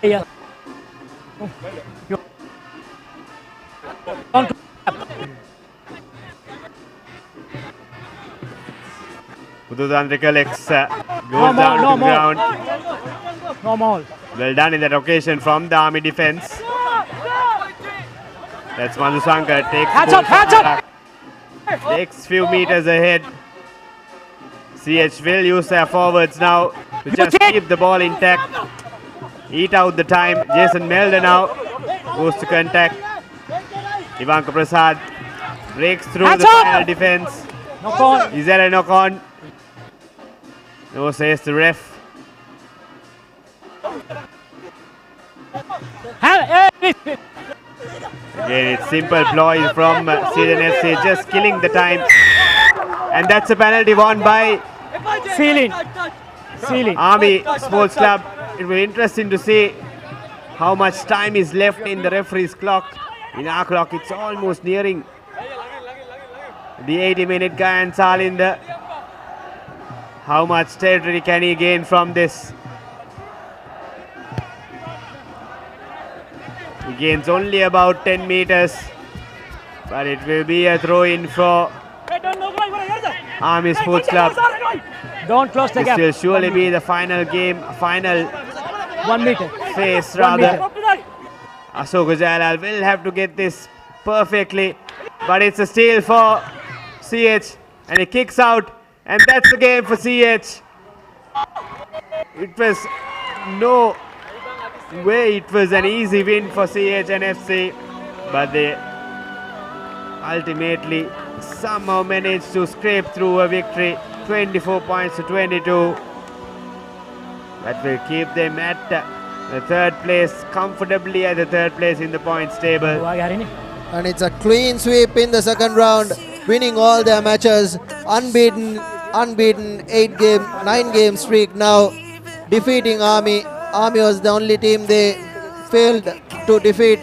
Yeah. Pududan recollects, goes down to the ground. No more. Well done in that occasion from the Army defense. That's Mandusanka takes few meters ahead. CH will use their forwards now to just keep the ball intact. Eat out the time. Jason Melder now goes to contact. Ivanka Prasad breaks through the final defense. Knock on. Is there a knock on? No, says the ref. Again, it's simple ploy from CHNFC, just killing the time. And that's a penalty won by Sealing. Army Sports Club. It will be interesting to see how much time is left in the referee's clock. In our clock, it's almost nearing the 80-minute Gayan Salinder. How much territory can he gain from this? He gains only about 10 meters, but it will be a throw-in for Army Sports Club. Don't close the gap. This will surely be the final game, final 1 meter. phase rather. Ashok Jalal will have to get this perfectly, but it's a steal for CH, and he kicks out, and that's the game for CH. It was no way it was an easy win for CHNFC, but they ultimately somehow managed to scrape through a victory, 24 points to 22. That will keep them at the third place, comfortably at the third place in the points table. And it's a clean sweep in the second round, winning all their matches, unbeaten 9-game streak now, defeating Army. Army was the only team they failed to defeat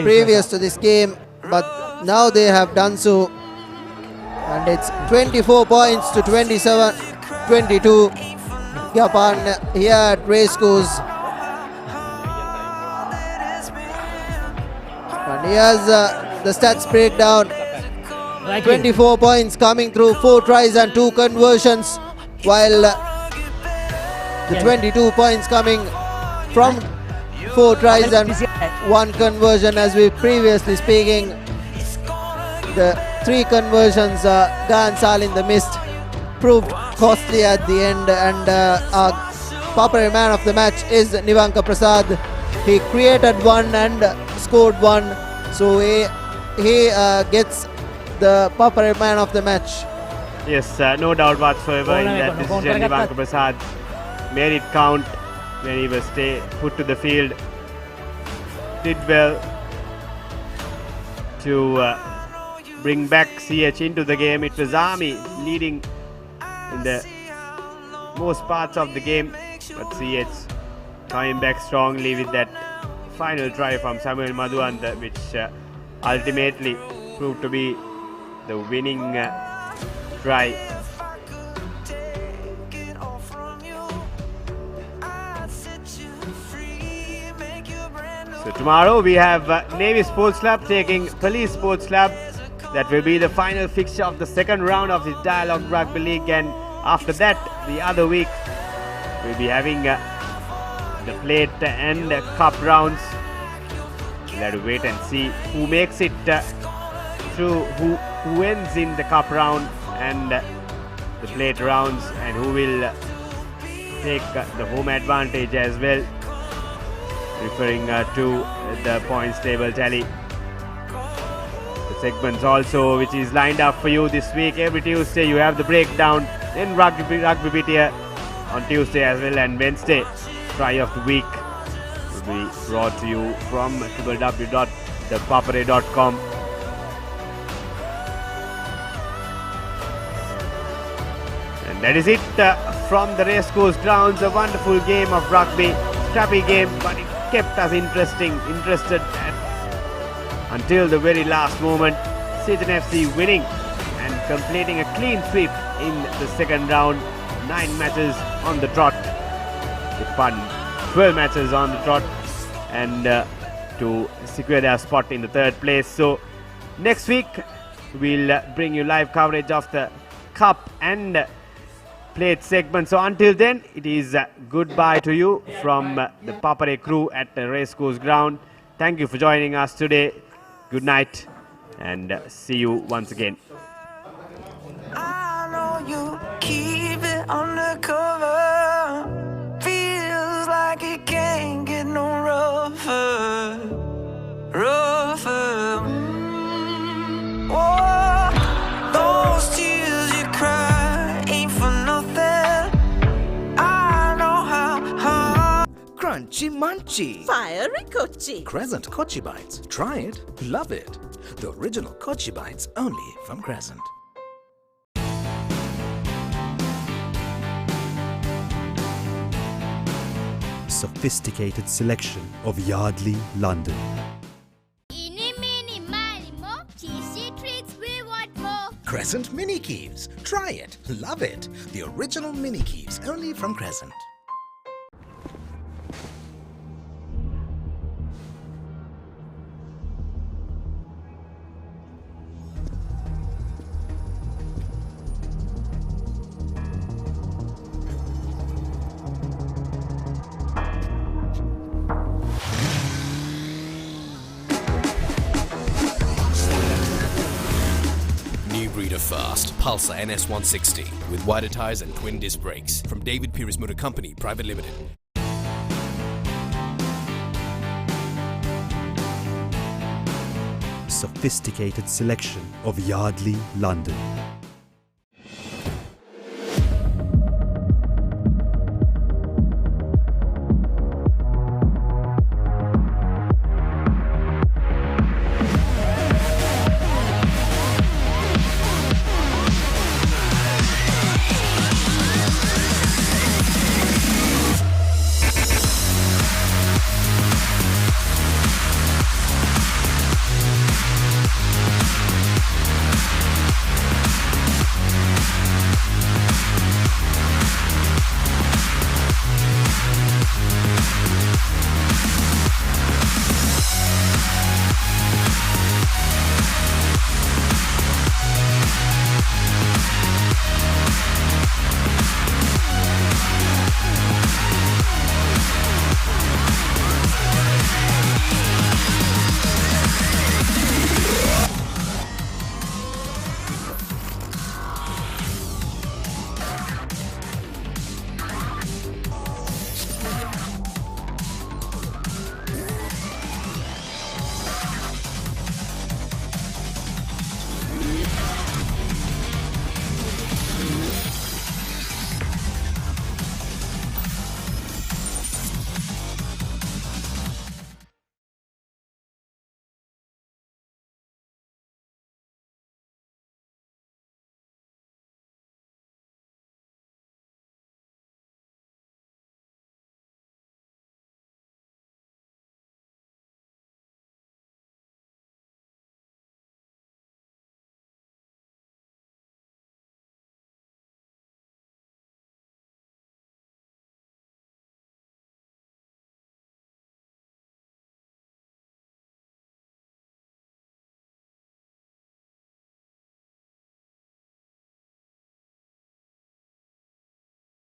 previous to this game, but now they have done so, and it's 24 points to 22 Japan here at Racecourse. And here's the stats breakdown. 24 points coming through 4 tries and 2 conversions, while the 22 points coming from 4 tries and 1 conversion. As we previously speaking, the 3 conversions Gayan Salinder missed proved costly at the end, and our PAPARE man of the match is Nivanka Prasad. He created one and scored one. So he gets the PapAre man of the match. Yes, no doubt whatsoever in that decision. Divanka Prasad made it count when he was put to the field. Did well to bring back CH into the game. It was Army leading in the most parts of the game, but CH coming back strongly with that final try from Samuel Madhuanta, which ultimately proved to be the winning try. So tomorrow we have Navy Sports Club taking Police Sports Club. That will be the final fixture of the second round of the Dialogue Rugby League, and after that, the other week, we'll be having the plate and cup rounds. We'll have to wait and see who makes it through, who ends in the cup round and the plate rounds, and who will take the home advantage as well, referring to the points table tally. The segments also which is lined up for you this week. Every Tuesday you have the breakdown in Rugby Bit here on Tuesday as well, and Wednesday try of the week will be brought to you from www.thepapare.com. And that is it from the racecourse grounds. A wonderful game of rugby, scrappy game, but it kept us interested until the very last moment. Satan FC winning and completing a clean sweep in the second round. 9 matches on the trot. They won 12 matches on the trot and to secure their spot in the third place. So next week we'll bring you live coverage of the cup and plate segment. So until then, it is goodbye to you from the PapAre crew at the racecourse ground. Thank you for joining us today. Good night and see you once again. I know you keep it undercover. Feels like it can't get no rougher. Whoa, those tears you cry ain't for nothing. I know how hard. Crunchy munchy. Fiery Kochi. Crescent Kochi Bites. Try it. Love it. The original Kochi Bites only from Crescent. Sophisticated selection of Yardley, London. Crescent Mini Keeves. Try it. Love it. The original Mini Keeves only from Crescent. Breeder Fast Pulsar NS160 with wider tyres and twin disc brakes from David Pieris Motor Company Private Limited. Sophisticated selection of Yardley, London.